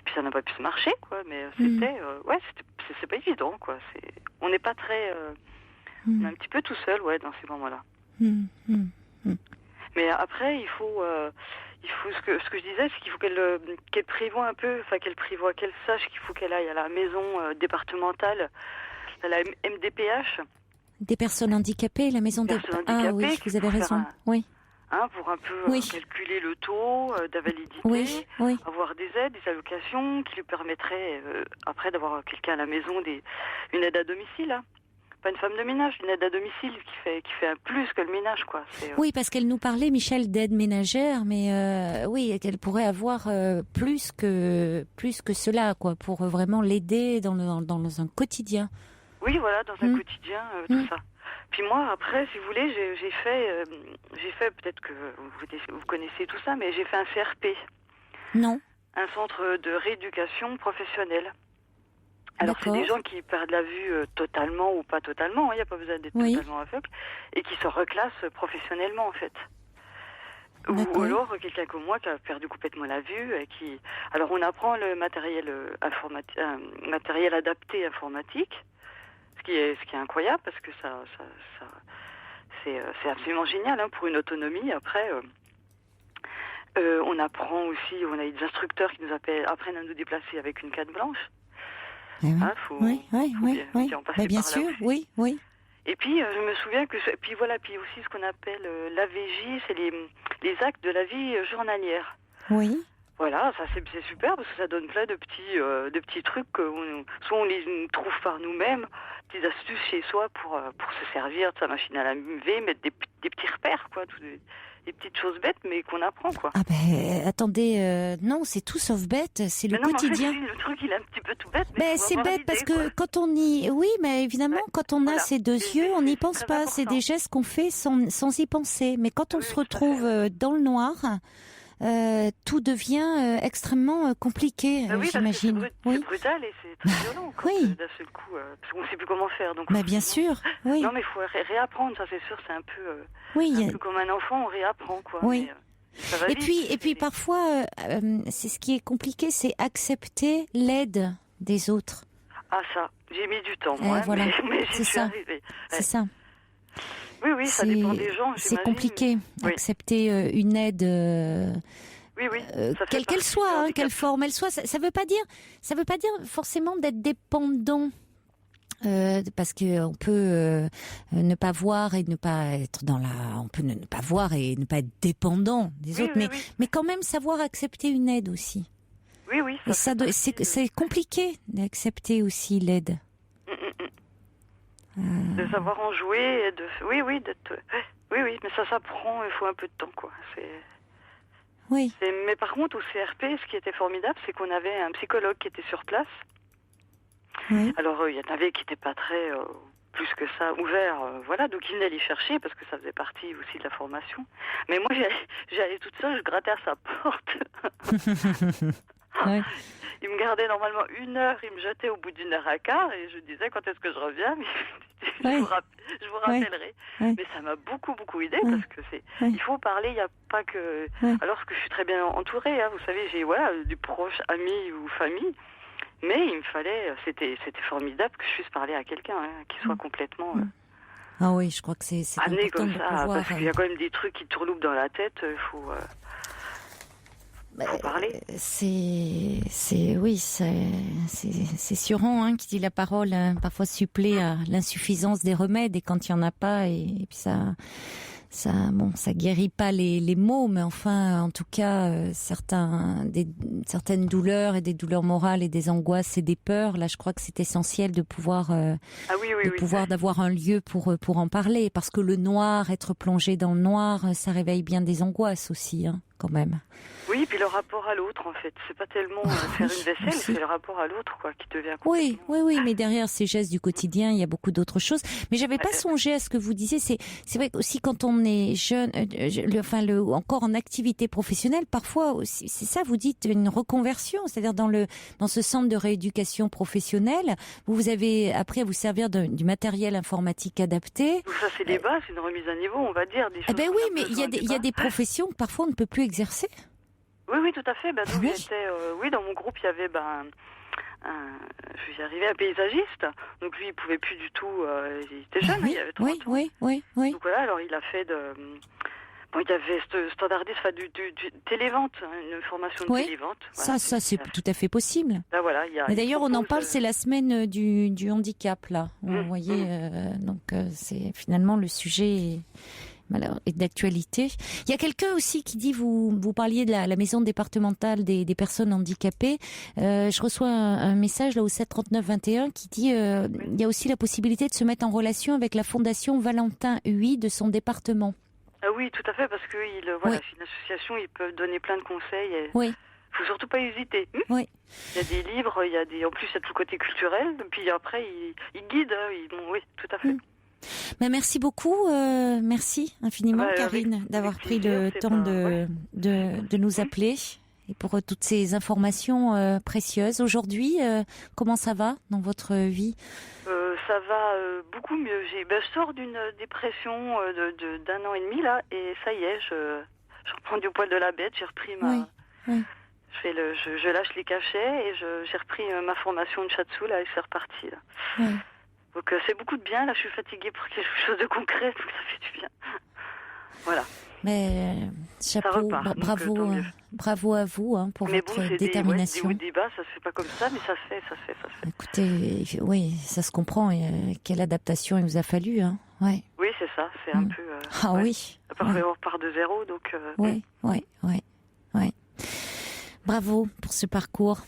Puis ça n'a pas pu se marcher, quoi. Mais c'est pas évident, quoi. On n'est pas très... On est un petit peu tout seul, dans ces moments-là. Mais après, il faut ce que je disais, c'est qu'il faut qu'elle prévoie un peu, qu'elle sache qu'il faut qu'elle aille à la maison départementale, à la MDPH. Des personnes handicapées, la maison des personnes handicapées. Ah oui, vous avez raison. Oui. Pour un peu calculer le taux d'invalidité, avoir des aides, des allocations qui lui permettraient après d'avoir quelqu'un à la maison, une aide à domicile. Pas une femme de ménage, une aide à domicile qui fait un plus que le ménage, quoi. Oui, parce qu'elle nous parlait, Michel, d'aide ménagère, mais qu'elle pourrait avoir plus que cela, quoi, pour vraiment l'aider dans un quotidien. Oui, voilà, dans un quotidien, tout ça. Puis moi, après, si vous voulez, j'ai fait, peut-être que vous connaissez tout ça, mais j'ai fait un CRP. Non. Un centre de rééducation professionnelle. Alors, c'est des gens qui perdent la vue totalement ou pas totalement, il n'y a pas besoin d'être totalement aveugle, et qui se reclassent professionnellement, en fait. Ou alors, quelqu'un comme moi qui a perdu complètement la vue, et qui... Alors, on apprend le matériel adapté informatique, ce qui est incroyable, parce que c'est absolument génial pour une autonomie. Après, on apprend aussi, on a des instructeurs qui nous apprennent à nous déplacer avec une canne blanche. Oui, bien sûr, oui. Et puis, je me souviens que... Puis voilà, puis aussi ce qu'on appelle l'AVJ, c'est les actes de la vie journalière. Oui. Voilà, ça c'est super parce que ça donne plein de petits trucs que soit on les trouve par nous-mêmes, des astuces chez soi pour se servir de sa machine à laver, mettre des petits repères, quoi, des petites choses bêtes, mais qu'on apprend, quoi. Ah ben, attendez, non, c'est tout sauf bête, c'est le quotidien. En fait, le truc, il est un petit peu tout bête. Mais c'est bête parce que quand on y... Oui, mais évidemment, quand on a ces deux yeux, on n'y pense pas. C'est des gestes qu'on fait sans y penser. Mais quand on se retrouve dans le noir... tout devient extrêmement compliqué, j'imagine. C'est brutal et c'est très violent. D'un seul coup, parce qu'on ne sait plus comment faire. Donc, bien sûr, oui. Non, mais il faut réapprendre, ça c'est sûr, c'est un peu, peu comme un enfant, on réapprend, quoi. Oui. Mais, ça va vite, et puis parfois, c'est ce qui est compliqué, c'est accepter l'aide des autres. Ah ça, j'ai mis du temps, moi, voilà. mais c'est ça. Arrivée. C'est ça. Oui, ça dépend des gens. C'est compliqué, accepter une aide, quelle qu'elle soit, quelle forme elle soit. Ça veut pas dire forcément d'être dépendant, parce que on peut ne pas voir et ne pas être on peut ne pas voir et ne pas être dépendant des autres, mais quand même savoir accepter une aide aussi. Oui. Et c'est compliqué d'accepter aussi l'aide. De savoir en jouer, et mais ça s'apprend, il faut un peu de temps, quoi. Mais par contre, au CRP, ce qui était formidable, c'est qu'on avait un psychologue qui était sur place. Oui. Alors, il y en avait qui n'étaient pas très, plus que ça, ouverts, voilà, donc il venait les chercher, parce que ça faisait partie aussi de la formation. Mais moi, j'allais toute seule, je grattais à sa porte. Ouais. Il me gardait normalement 1 heure, il me jetait au bout d'1 heure et quart et je disais quand est-ce que je reviens, je vous rappellerai. Ouais. Mais ça m'a beaucoup aidé parce que il faut parler, il n'y a pas que... Alors que je suis très bien entourée, hein, vous savez, j'ai du proche, amis ou famille, mais il me fallait, c'était formidable que je puisse parler à quelqu'un qui soit complètement... Ah oui, je crois que c'est amené important comme de ça, pouvoir... parce qu'il y a quand même des trucs qui tourloupent dans la tête, il faut... parler. C'est Suran qui dit la parole parfois supplée à l'insuffisance des remèdes et quand il y en a pas et puis ça guérit pas les maux, mais enfin en tout cas certaines douleurs et des douleurs morales et des angoisses et des peurs, là je crois que c'est essentiel de pouvoir d'avoir un lieu pour en parler, parce que le noir, être plongé dans le noir, ça réveille bien des angoisses aussi, quand même. Oui, puis le rapport à l'autre, en fait. C'est pas tellement faire une vaisselle, c'est le rapport à l'autre, quoi, qui devient complètement... Oui, mais derrière ces gestes du quotidien, il y a beaucoup d'autres choses. Mais j'avais pas songé à ce que vous disiez. C'est vrai aussi quand on est jeune, encore en activité professionnelle, parfois aussi, c'est ça, vous dites une reconversion, c'est-à-dire dans ce centre de rééducation professionnelle, vous avez après à vous servir du matériel informatique adapté. Tout ça, c'est des bases, c'est une remise à niveau, on va dire. Des choses mais il y a des professions que parfois on ne peut plus exercer. Oui, tout à fait. Dans mon groupe, il y avait je suis arrivée, un paysagiste. Donc lui, il pouvait plus du tout. Il était jeune, il avait 30 ans. Oui. Donc voilà, alors il a fait il avait standardisé du télévente, une formation de télévente. Voilà, ça c'est tout à fait possible. Là, voilà, et d'ailleurs, on en parle, c'est la semaine du handicap, là. Vous voyez, donc c'est finalement le sujet est d'actualité. Il y a quelqu'un aussi qui dit, vous parliez de la maison départementale des personnes handicapées. Je reçois un message là au 739-21 qui dit il y a aussi la possibilité de se mettre en relation avec la fondation Valentin Huy de son département. Ah oui, tout à fait, parce que c'est une association, ils peuvent donner plein de conseils. Oui. Faut surtout pas hésiter. Oui. Il y a des livres, en plus il y a tout le côté culturel, puis après ils guident, oui, tout à fait. Merci beaucoup, merci infiniment Karine d'avoir pris le temps de nous appeler et pour toutes ces informations précieuses. Aujourd'hui, comment ça va dans votre vie ? Ça va beaucoup mieux. Je sors d'une dépression d'un an et demi là, et ça y est, je reprends du poil de la bête. J'ai repris je lâche les cachets et j'ai repris ma formation de shiatsu là, et c'est reparti là. Oui. Donc c'est beaucoup de bien. Là, je suis fatiguée pour quelque chose de concret, donc ça fait du bien. Voilà. Mais chapeau, bravo, bravo à vous pour votre détermination. Mais bon, des bas, ça se fait pas comme ça, mais ça se fait. Écoutez, oui, ça se comprend. Quelle adaptation il vous a fallu, hein. Ouais. Oui, c'est ça. C'est un peu. Oui. On repart de zéro, donc. Oui. Bravo pour ce parcours.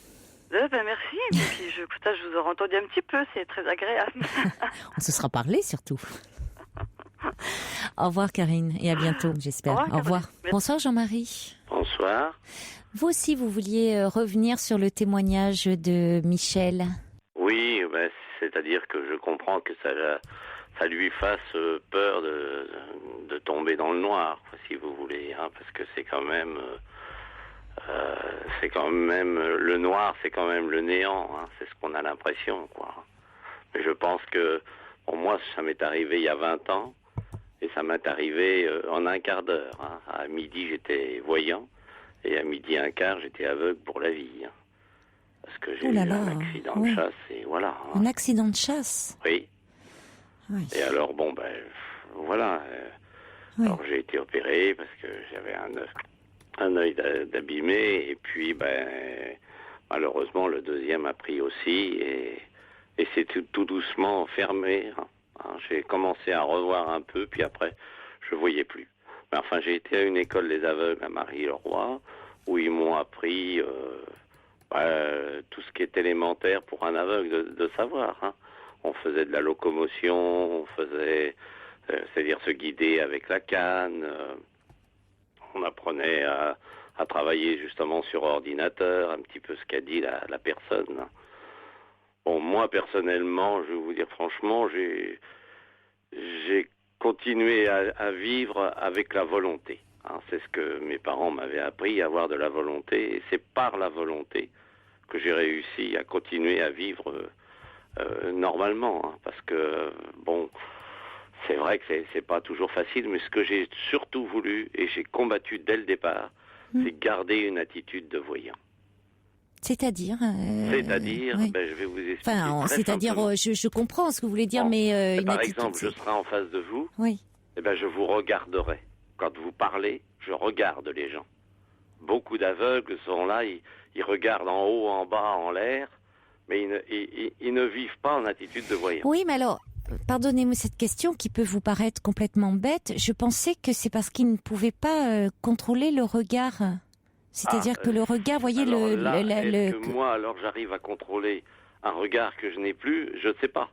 Merci. Et puis, je vous aurais entendu un petit peu. C'est très agréable. On se sera parlé surtout. Au revoir Karine et à bientôt, j'espère. Au revoir. Bonsoir Jean-Marie. Bonsoir. Vous aussi, vous vouliez revenir sur le témoignage de Michel. Oui, c'est-à-dire que je comprends que ça lui fasse peur de tomber dans le noir, si vous voulez, hein, parce que c'est quand même le noir, c'est quand même le néant, hein, c'est ce qu'on a l'impression, quoi. Mais je pense que, pour moi, ça m'est arrivé il y a 20 ans. Et ça m'est arrivé en un quart d'heure. Hein. À midi, j'étais voyant. Et à midi un quart, j'étais aveugle pour la vie. Hein. Parce que j'ai eu un accident de chasse. Et voilà. Hein. Un accident de chasse ? Oui. Et alors, voilà. Alors, j'ai été opéré parce que j'avais un œil d'abîmé. Et puis, malheureusement, le deuxième a pris aussi. Et c'est tout doucement fermé. Hein. J'ai commencé à revoir un peu, puis après, je voyais plus. Mais enfin, j'ai été à une école des aveugles à Marie-le-Roi, où ils m'ont appris tout ce qui est élémentaire pour un aveugle de savoir. Hein. On faisait de la locomotion, on faisait, c'est-à-dire se guider avec la canne. On apprenait à travailler justement sur ordinateur, un petit peu ce qu'a dit la personne. Hein. Bon, moi, personnellement, je vais vous dire franchement, j'ai continué à vivre avec la volonté. Hein, c'est ce que mes parents m'avaient appris, avoir de la volonté. Et c'est par la volonté que j'ai réussi à continuer à vivre normalement. Hein, parce que, c'est vrai que c'est pas toujours facile, mais ce que j'ai surtout voulu, et j'ai combattu dès le départ, c'est garder une attitude de voyant. C'est-à-dire je vais vous expliquer. Enfin, c'est-à-dire, je comprends ce que vous voulez dire, mais par exemple, je serai en face de vous. Oui. Je vous regarderai. Quand vous parlez, je regarde les gens. Beaucoup d'aveugles sont là, ils regardent en haut, en bas, en l'air, mais ils ne vivent pas en attitude de voyant. Oui, mais alors, pardonnez-moi cette question qui peut vous paraître complètement bête. Je pensais que c'est parce qu'ils ne pouvaient pas contrôler le regard. C'est-à-dire que le regard, voyez, est-ce que moi, alors, j'arrive à contrôler un regard que je n'ai plus? Je ne sais pas.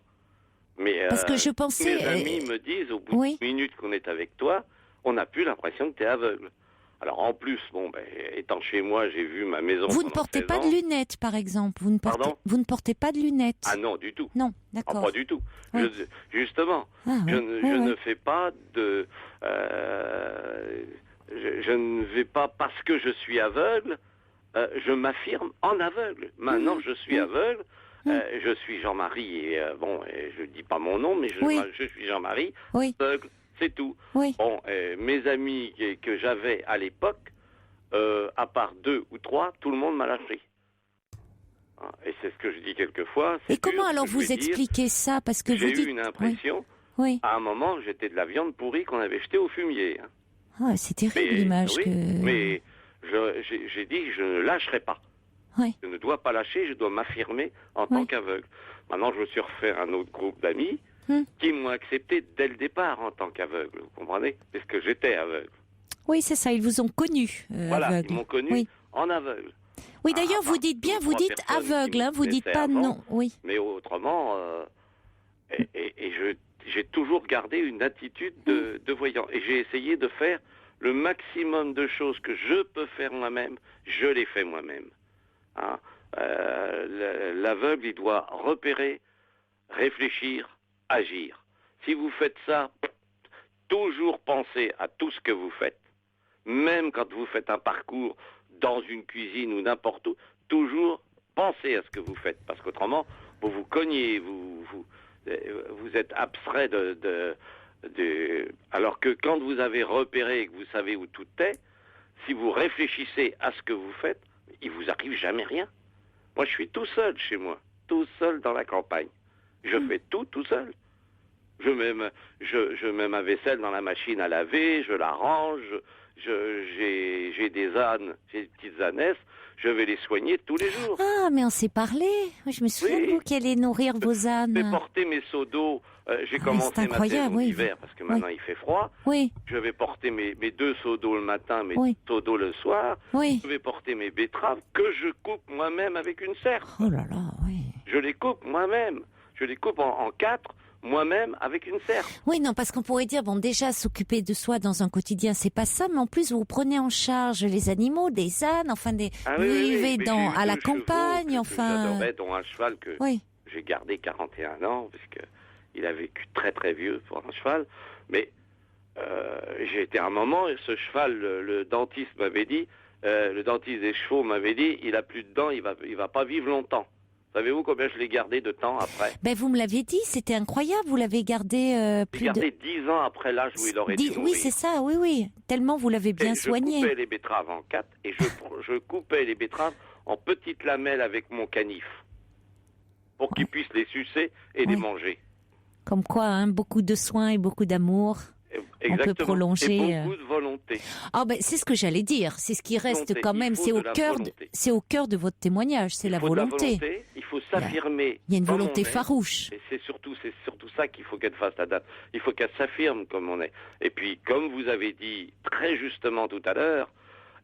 Mais parce que je pensais... mes amis me disent, au bout de minutes qu'on est avec toi, on n'a plus l'impression que tu es aveugle. Alors, en plus, étant chez moi, j'ai vu ma maison. Vous ne portez pas de lunettes, par exemple. Vous ne portez pas de lunettes. Ah non, du tout. Non, d'accord. Pas du tout. Oui. Justement, je ne fais pas de... Je ne vais pas, parce que je suis aveugle, je m'affirme en aveugle. Maintenant, je suis aveugle, je suis Jean-Marie, et je ne dis pas mon nom, mais je suis Jean-Marie, aveugle, c'est tout. Oui. Mes amis que j'avais à l'époque, à part 2 ou 3, tout le monde m'a lâché. Et c'est ce que je dis quelquefois. Et comment alors vous expliquez ça? Parce que j'ai eu une impression, à un moment, j'étais de la viande pourrie qu'on avait jetée au fumier. Hein. Ah, c'est terrible l'image que... Mais j'ai dit, je ne lâcherai pas. Oui. Je ne dois pas lâcher, je dois m'affirmer en tant qu'aveugle. Maintenant, je me suis refait un autre groupe d'amis qui m'ont accepté dès le départ en tant qu'aveugle. Vous comprenez? Parce que j'étais aveugle. Oui, c'est ça, ils vous ont connu aveugle. Ils m'ont connu en aveugle. Oui, d'ailleurs, vous dites bien, vous dites aveugle, hein, vous dites pas non. Oui. Mais autrement, j'ai toujours gardé une attitude de voyant. Et j'ai essayé de faire le maximum de choses que je peux faire moi-même, je les fais moi-même. Hein? L'aveugle, il doit repérer, réfléchir, agir. Si vous faites ça, toujours pensez à tout ce que vous faites. Même quand vous faites un parcours dans une cuisine ou n'importe où, toujours pensez à ce que vous faites. Parce qu'autrement, vous vous cognez, vous êtes abstrait alors que quand vous avez repéré et que vous savez où tout est, si vous réfléchissez à ce que vous faites, il vous arrive jamais rien. Moi, je suis tout seul chez moi, tout seul dans la campagne. Je fais tout seul. Je mets ma vaisselle dans la machine à laver, je la range, j'ai des ânes, j'ai des petites ânesses, je vais les soigner tous les jours. Ah, mais on s'est parlé. Je me souviens de vous qui allez nourrir vos ânes. Je vais porter mes seaux d'eau. J'ai commencé ma saison d'hiver parce que maintenant il fait froid. Oui. Je vais porter mes 2 seaux d'eau le matin, mes seaux d'eau le soir. Oui. Je vais porter mes betteraves que je coupe moi-même avec une serre. Oh là là, oui. Je les coupe moi-même. Je les coupe en 4. Moi-même, avec une serre. Oui, non, parce qu'on pourrait dire, bon, déjà, s'occuper de soi dans un quotidien, c'est pas ça, mais en plus, vous prenez en charge les animaux, des ânes, enfin, vous vivez à la campagne, enfin... J'adorais, dont un cheval que j'ai gardé 41 ans, parce qu'il a vécu très très vieux pour un cheval, mais j'ai été à un moment, ce cheval, le dentiste m'avait dit, le dentiste des chevaux m'avait dit, il a plus de dents, il va pas vivre longtemps. Savez-vous combien je l'ai gardé de temps après? Ben vous me l'aviez dit, c'était incroyable, vous l'avez gardé plus de... 10 ans après l'âge où il aurait dû mourir. Oui, c'est ça, oui. Tellement vous l'avez bien soigné. Je coupais les betteraves en 4 et je coupais les betteraves en petites lamelles avec mon canif pour qu'il puisse les sucer et les manger. Comme quoi, hein, beaucoup de soins et beaucoup d'amour. Exactement. On peut prolonger. Et beaucoup de volonté. Ah ben c'est ce que j'allais dire. C'est ce qui reste quand même. C'est au cœur de votre témoignage. C'est la volonté. Il faut s'affirmer. Il y a une volonté farouche. Et c'est surtout ça qu'il faut qu'elle fasse la dame. Il faut qu'elle s'affirme comme on est. Et puis, comme vous avez dit très justement tout à l'heure,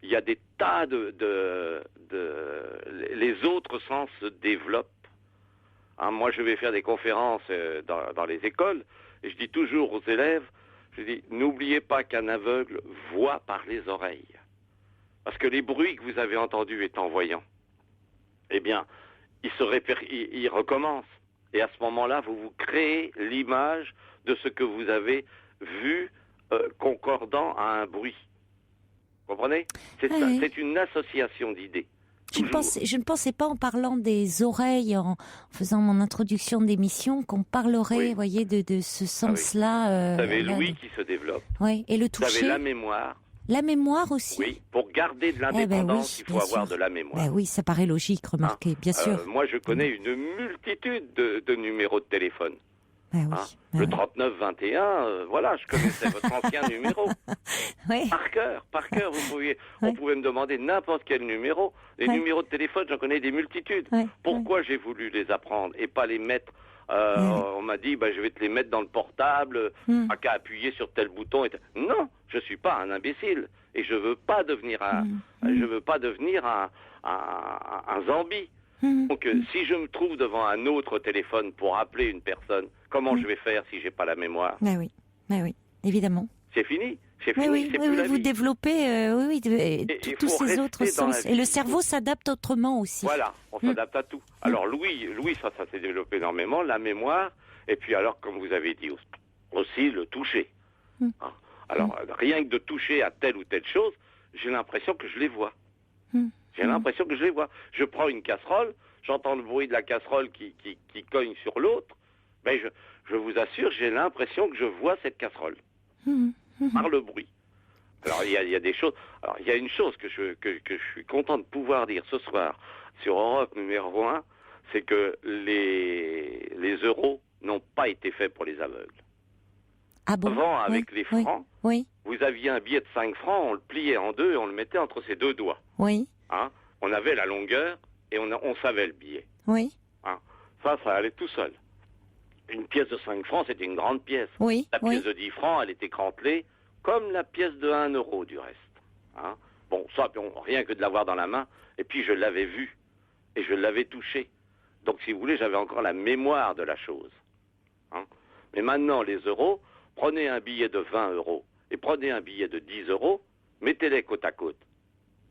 il y a des tas les autres sens se développent. Hein, moi, je vais faire des conférences dans les écoles et je dis toujours aux élèves. Je dis, n'oubliez pas qu'un aveugle voit par les oreilles. Parce que les bruits que vous avez entendus étant voyants, eh bien, ils recommencent. Et à ce moment-là, vous vous créez l'image de ce que vous avez vu concordant à un bruit. Vous comprenez? C'est une association d'idées. Je ne pensais pas, en parlant des oreilles, en faisant mon introduction d'émission, qu'on parlerait, voyez, de ce sens-là. Vous avez l'ouïe qui se développe. Oui, et le toucher. Vous avez la mémoire. La mémoire aussi. Oui, pour garder de l'indépendance, il faut avoir de la mémoire. Oui, ça paraît logique, remarquez, bien sûr. Moi, je connais une multitude de numéros de téléphone. Le 3921, voilà, je connaissais votre ancien numéro. Par cœur, on pouvait me demander n'importe quel numéro. Les numéros de téléphone, j'en connais des multitudes. Pourquoi j'ai voulu les apprendre et pas les mettre on m'a dit, je vais te les mettre dans le portable, à qu'à appuyer sur tel bouton. Non, je suis pas un imbécile et je veux pas devenir un zombie. Donc, si je me trouve devant un autre téléphone pour appeler une personne, comment je vais faire si j'ai pas la mémoire? Mais oui, évidemment. C'est fini. Vous développez tous ces autres sens. Et le cerveau s'adapte autrement aussi. Voilà, on s'adapte à tout. Alors Louis, ça s'est développé énormément, la mémoire, et puis alors, comme vous avez dit aussi, le toucher. Alors, rien que de toucher à telle ou telle chose, j'ai l'impression que je les vois. Je prends une casserole, j'entends le bruit de la casserole qui cogne sur l'autre, je vous assure, j'ai l'impression que je vois cette casserole. Par le bruit. Alors, il y a des choses. Alors, il y a une chose que je suis content de pouvoir dire ce soir sur Europe numéro 1, c'est que les euros n'ont pas été faits pour les aveugles. Ah bon? Avant, avec les francs, vous aviez un billet de 5 francs, on le pliait en deux et on le mettait entre ses deux doigts. Oui. On avait la longueur et on savait le billet. Oui. Ça allait tout seul. Une pièce de 5 francs, c'était une grande pièce. Oui. La pièce de 10 francs, elle était crantelée, comme la pièce de 1 euro du reste. Bon, ça, rien que de l'avoir dans la main. Et puis, je l'avais vu. Et je l'avais touché. Donc, si vous voulez, j'avais encore la mémoire de la chose. Mais maintenant, les euros, prenez un billet de 20 euros et prenez un billet de 10 euros, mettez-les côte à côte.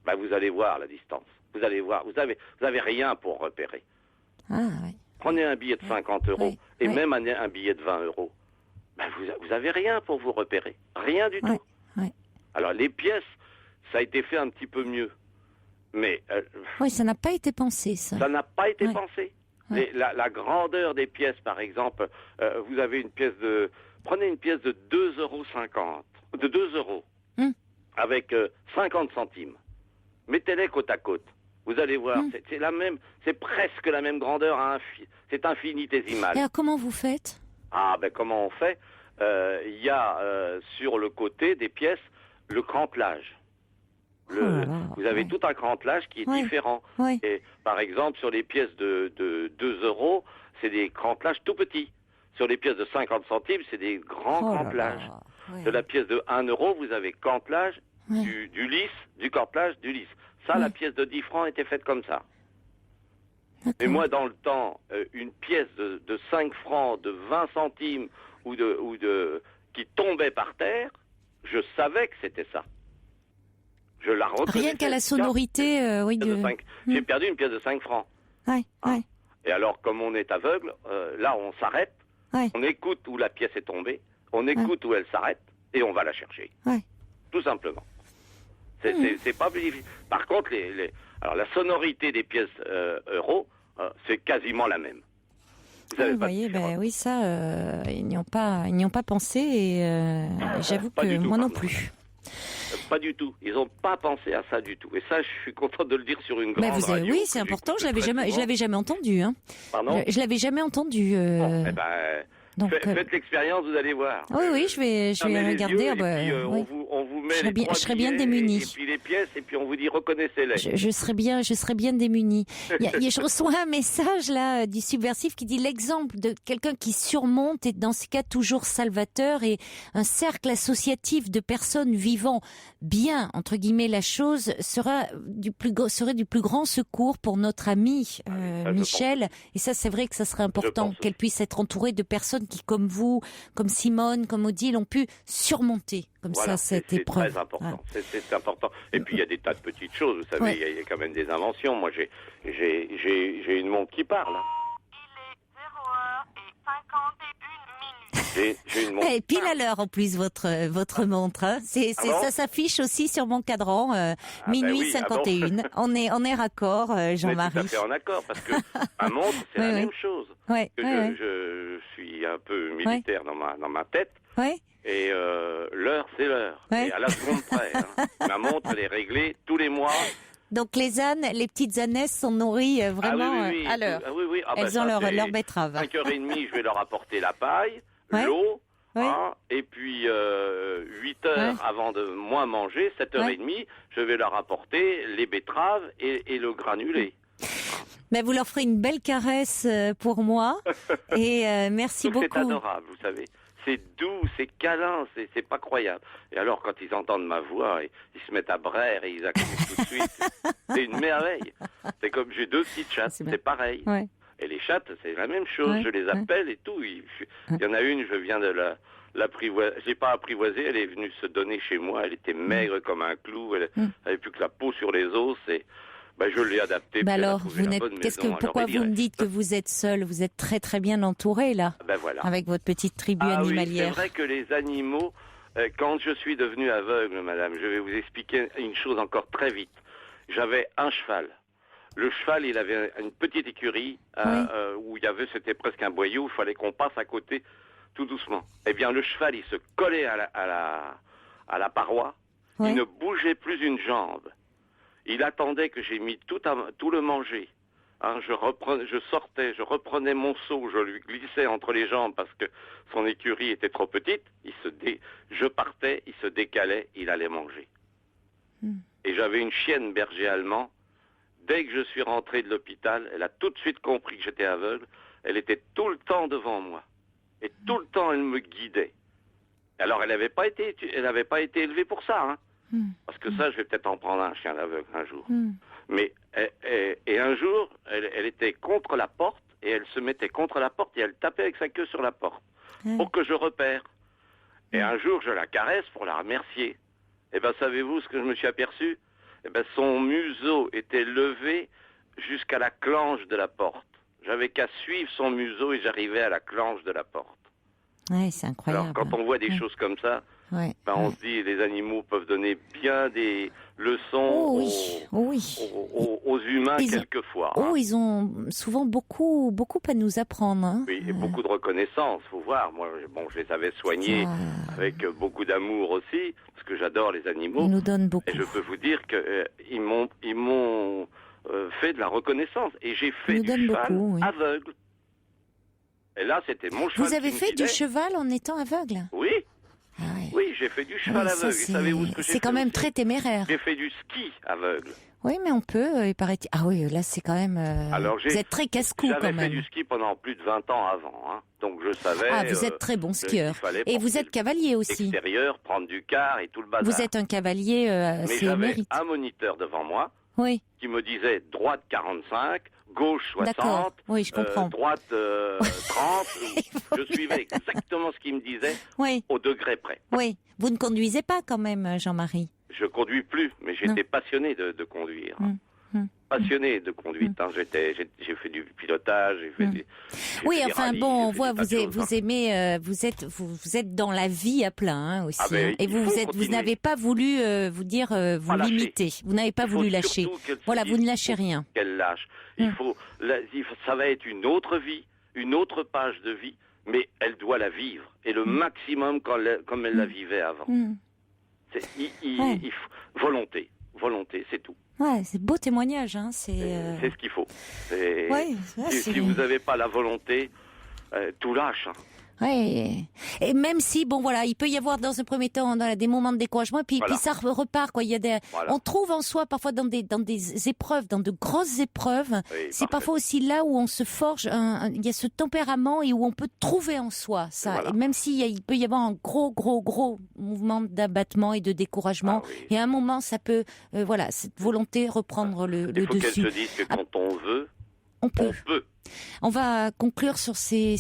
Vous allez voir la distance. Vous allez voir. Vous avez rien pour repérer. Prenez un billet de 50 euros et même un billet de 20 euros. Vous avez rien pour vous repérer. Rien du tout. Alors, les pièces, ça a été fait un petit peu mieux. Mais... ça n'a pas été pensé, ça. Ça n'a pas été pensé. La grandeur des pièces, par exemple, vous avez une pièce de... Prenez une pièce de 2,50 €, de 2 euros, avec 50 centimes. Mettez-les côte à côte. Vous allez voir, c'est presque la même grandeur, c'est infinitésimal. Et alors, comment vous faites? Ah, ben comment on fait? Il y a sur le côté des pièces le crantelage. Vous avez tout un crantelage qui est différent. Et par exemple, sur les pièces de 2 euros, c'est des crantelages tout petits. Sur les pièces de 50 centimes, c'est des grands crantelages. De la pièce de 1 euro, vous avez crantelage, du lisse, du crantelage, du lisse. Ça, la pièce de 10 francs était faite comme ça. Et moi, dans le temps, une pièce de 5 francs, de 20 centimes qui tombait par terre, je savais que c'était ça. Je la reconnaissais. Rien qu'à la sonorité, J'ai perdu une pièce de 5 francs. Et alors, comme on est aveugle, là, on s'arrête, on écoute où la pièce est tombée, on écoute où elle s'arrête, et on va la chercher. Tout simplement. C'est pas plus difficile. Par contre, alors, la sonorité des pièces euros, c'est quasiment la même. Vous voyez, ils n'y ont pas pensé, et j'avoue que moi non plus. Pas du tout. Ils n'ont pas pensé à ça du tout. Et ça, je suis content de le dire sur une grande radio. Oui, c'est important. Je l'avais jamais entendu. Hein. Pardon ? Je l'avais jamais entendu. Donc, faites l'expérience, vous allez voir. Oui, je vais regarder. On vous met je serais bien démunie. Et puis les pièces, et puis on vous dit reconnaissez-les. Je serais bien démunie. Je reçois un message là du subversif qui dit l'exemple de quelqu'un qui surmonte, et dans ce cas toujours salvateur, et un cercle associatif de personnes vivant bien, entre guillemets, la chose serait du plus grand secours pour notre ami Michel. Et ça, c'est vrai que ça serait important qu'elle puisse être entourée de personnes qui, comme vous, comme Simone, comme Odile, ont pu surmonter comme ça cette épreuve. C'est très important. C'est important. Et puis il y a des tas de petites choses. Vous savez, il y a quand même des inventions. Moi, j'ai une montre qui parle. Il est 0h51 minutes. J'ai une montre. Et pile à l'heure en plus votre montre. Hein. Ça s'affiche aussi sur mon cadran. Minuit 51. On est raccord, Jean-Marie. On est tout à fait en accord parce que ma montre, c'est la même chose. Je suis un peu militaire dans ma tête. Et l'heure, c'est l'heure. Et à la seconde près. Hein. Ma montre, elle est réglée tous les mois. Donc les ânes, les petites ânesses sont nourries vraiment à l'heure. Elles ont leur betterave. 5h30, je vais leur apporter la paille, l'eau, et puis 8 heures avant de moi manger, 7h30, je vais leur apporter les betteraves et le granulé. Mais vous leur ferez une belle caresse pour moi. Et merci beaucoup. C'est adorable, vous savez. C'est doux, c'est câlin, c'est pas croyable. Et alors, quand ils entendent ma voix, ils se mettent à braire et ils accrochent tout de suite. C'est une merveille. C'est comme j'ai 2 petites chattes, c'est pareil. Et les chattes, c'est la même chose. Je les appelle et tout. Il y en a une, je viens de l'apprivoiser. Je l'ai pas apprivoisée, elle est venue se donner chez moi. Elle était maigre comme un clou. Elle avait plus que la peau sur les os. Je l'ai adapté. Alors, pourquoi vous me dites que vous êtes seul? Vous êtes très très bien entouré là, avec votre petite tribu animalière. Oui, c'est vrai que les animaux, quand je suis devenu aveugle, madame, je vais vous expliquer une chose encore très vite. J'avais un cheval. Le cheval, il avait une petite écurie où c'était presque un boyau. Il fallait qu'on passe à côté tout doucement. Eh bien, le cheval, il se collait à la paroi. Il ne bougeait plus une jambe. Il attendait que j'ai mis tout le manger. Hein, je reprenais mon seau, je lui glissais entre les jambes parce que son écurie était trop petite. Je partais, il se décalait, il allait manger. Et j'avais une chienne berger allemand. Dès que je suis rentré de l'hôpital, elle a tout de suite compris que j'étais aveugle. Elle était tout le temps devant moi. Et tout le temps, elle me guidait. Alors, elle n'avait pas été élevée pour ça, hein. Parce que ça, je vais peut-être en prendre un chien d'aveugle un jour. Mais et un jour, elle était contre la porte et elle se mettait contre la porte et elle tapait avec sa queue sur la porte pour que je repère. Et un jour, je la caresse pour la remercier. Et savez-vous ce que je me suis aperçu? Son museau était levé jusqu'à la clenche de la porte. J'avais qu'à suivre son museau et j'arrivais à la clenche de la porte. Oui, c'est incroyable. Alors, quand on voit des choses comme ça, on se dit les animaux peuvent donner bien des leçons aux humains quelquefois. Ils ont souvent beaucoup à nous apprendre. Hein. Oui, et beaucoup de reconnaissance, faut voir. Moi, je les avais soignés avec beaucoup d'amour aussi, parce que j'adore les animaux. Ils nous donnent beaucoup. Et je peux vous dire que ils m'ont fait de la reconnaissance. Et j'ai fait du cheval aveugle. Et là, c'était mon cheval. Vous avez fait du cheval en étant aveugle? Oui. Oui, j'ai fait du cheval aveugle. Savez-vous ce que c'est quand même très téméraire. J'ai fait du ski aveugle. Oui, mais on peut, il paraît. Ah oui, là, c'est quand même. Alors, vous êtes très casse-cou quand même. J'avais fait du ski pendant plus de 20 ans avant, hein. Donc je savais. Ah, vous êtes très bon skieur. Et vous êtes cavalier aussi. Extérieur, prendre du car et tout le bazar. Vous êtes un cavalier mais j'avais un moniteur devant moi. Oui. Qui me disait droite 45, gauche 60, d'accord. Oui, je comprends. Droite 30. Je suivais exactement ce qu'il me disait, au degré près. Oui. Vous ne conduisez pas quand même, Jean-Marie? Je conduis plus, mais j'étais passionné de conduire. Passionné de conduite. Hein. J'ai fait du pilotage. Oui, enfin rallyes, bon, on voit vous aimez, vous êtes dans la vie à plein hein, aussi. Ah ben, hein. Et vous n'avez pas voulu vous dire vous limiter. Vous n'avez pas voulu lâcher. Voilà, vous ne lâchez rien. Qu'elle lâche. Ça va être une autre vie, une autre page de vie, mais elle doit la vivre et le maximum comme elle la vivait avant. Volonté, c'est tout. Ouais, c'est beau témoignage, hein. C'est ce qu'il faut. Si vous n'avez pas la volonté, tout lâche. Hein. Ouais. Et même si, bon voilà, il peut y avoir dans un premier temps des moments de découragement, puis ça repart quoi. Il y a on trouve en soi parfois dans des épreuves, dans de grosses épreuves, c'est parfois aussi là où on se forge. Il y a ce tempérament et où on peut trouver en soi ça. Et même il peut y avoir un gros mouvement d'abattement et de découragement, et à un moment ça peut, cette volonté reprendre le dessus. Il faut qu'elle se dise que quand on veut, on peut. On va conclure sur ces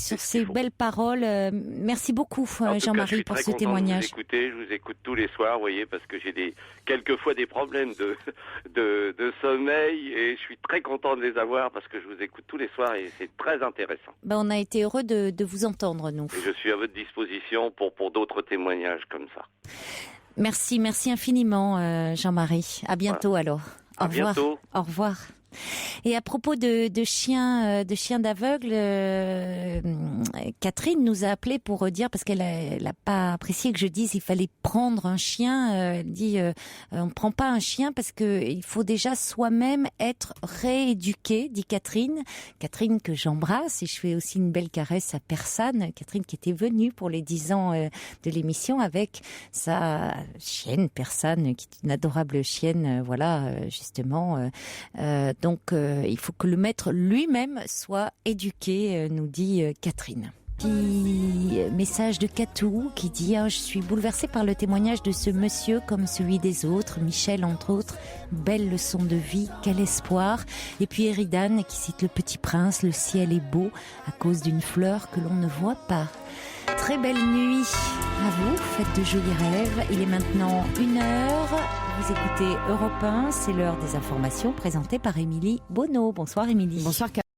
belles paroles. Merci beaucoup, Jean-Marie, pour ce témoignage. Je vous écoute tous les soirs, vous voyez, parce que j'ai quelquefois des problèmes de sommeil et je suis très content de les avoir parce que je vous écoute tous les soirs et c'est très intéressant. On a été heureux de vous entendre, nous. Et je suis à votre disposition pour d'autres témoignages comme ça. Merci infiniment, Jean-Marie. À bientôt alors. Au revoir. Bientôt. Au revoir. Et à propos de chiens d'aveugles, Catherine nous a appelé pour dire, parce qu'elle a pas apprécié que je dise il fallait prendre un chien. Elle dit on ne prend pas un chien parce que il faut déjà soi-même être rééduqué, dit Catherine. Catherine que j'embrasse et je fais aussi une belle caresse à Persane. Catherine qui était venue pour les 10 ans de l'émission avec sa chienne Persane, qui est une adorable chienne, justement. Donc, il faut que le maître lui-même soit éduqué, nous dit Catherine. Petit message de Catou qui dit je suis bouleversée par le témoignage de ce monsieur comme celui des autres, Michel entre autres, belle leçon de vie, quel espoir. Et puis Eridan qui cite Le Petit Prince, le ciel est beau à cause d'une fleur que l'on ne voit pas. Très belle nuit à vous, faites de jolis rêves. Il est maintenant 1h, vous écoutez Europe 1, c'est l'heure des informations présentées par Émilie Bonneau. Bonsoir Émilie. Bonsoir.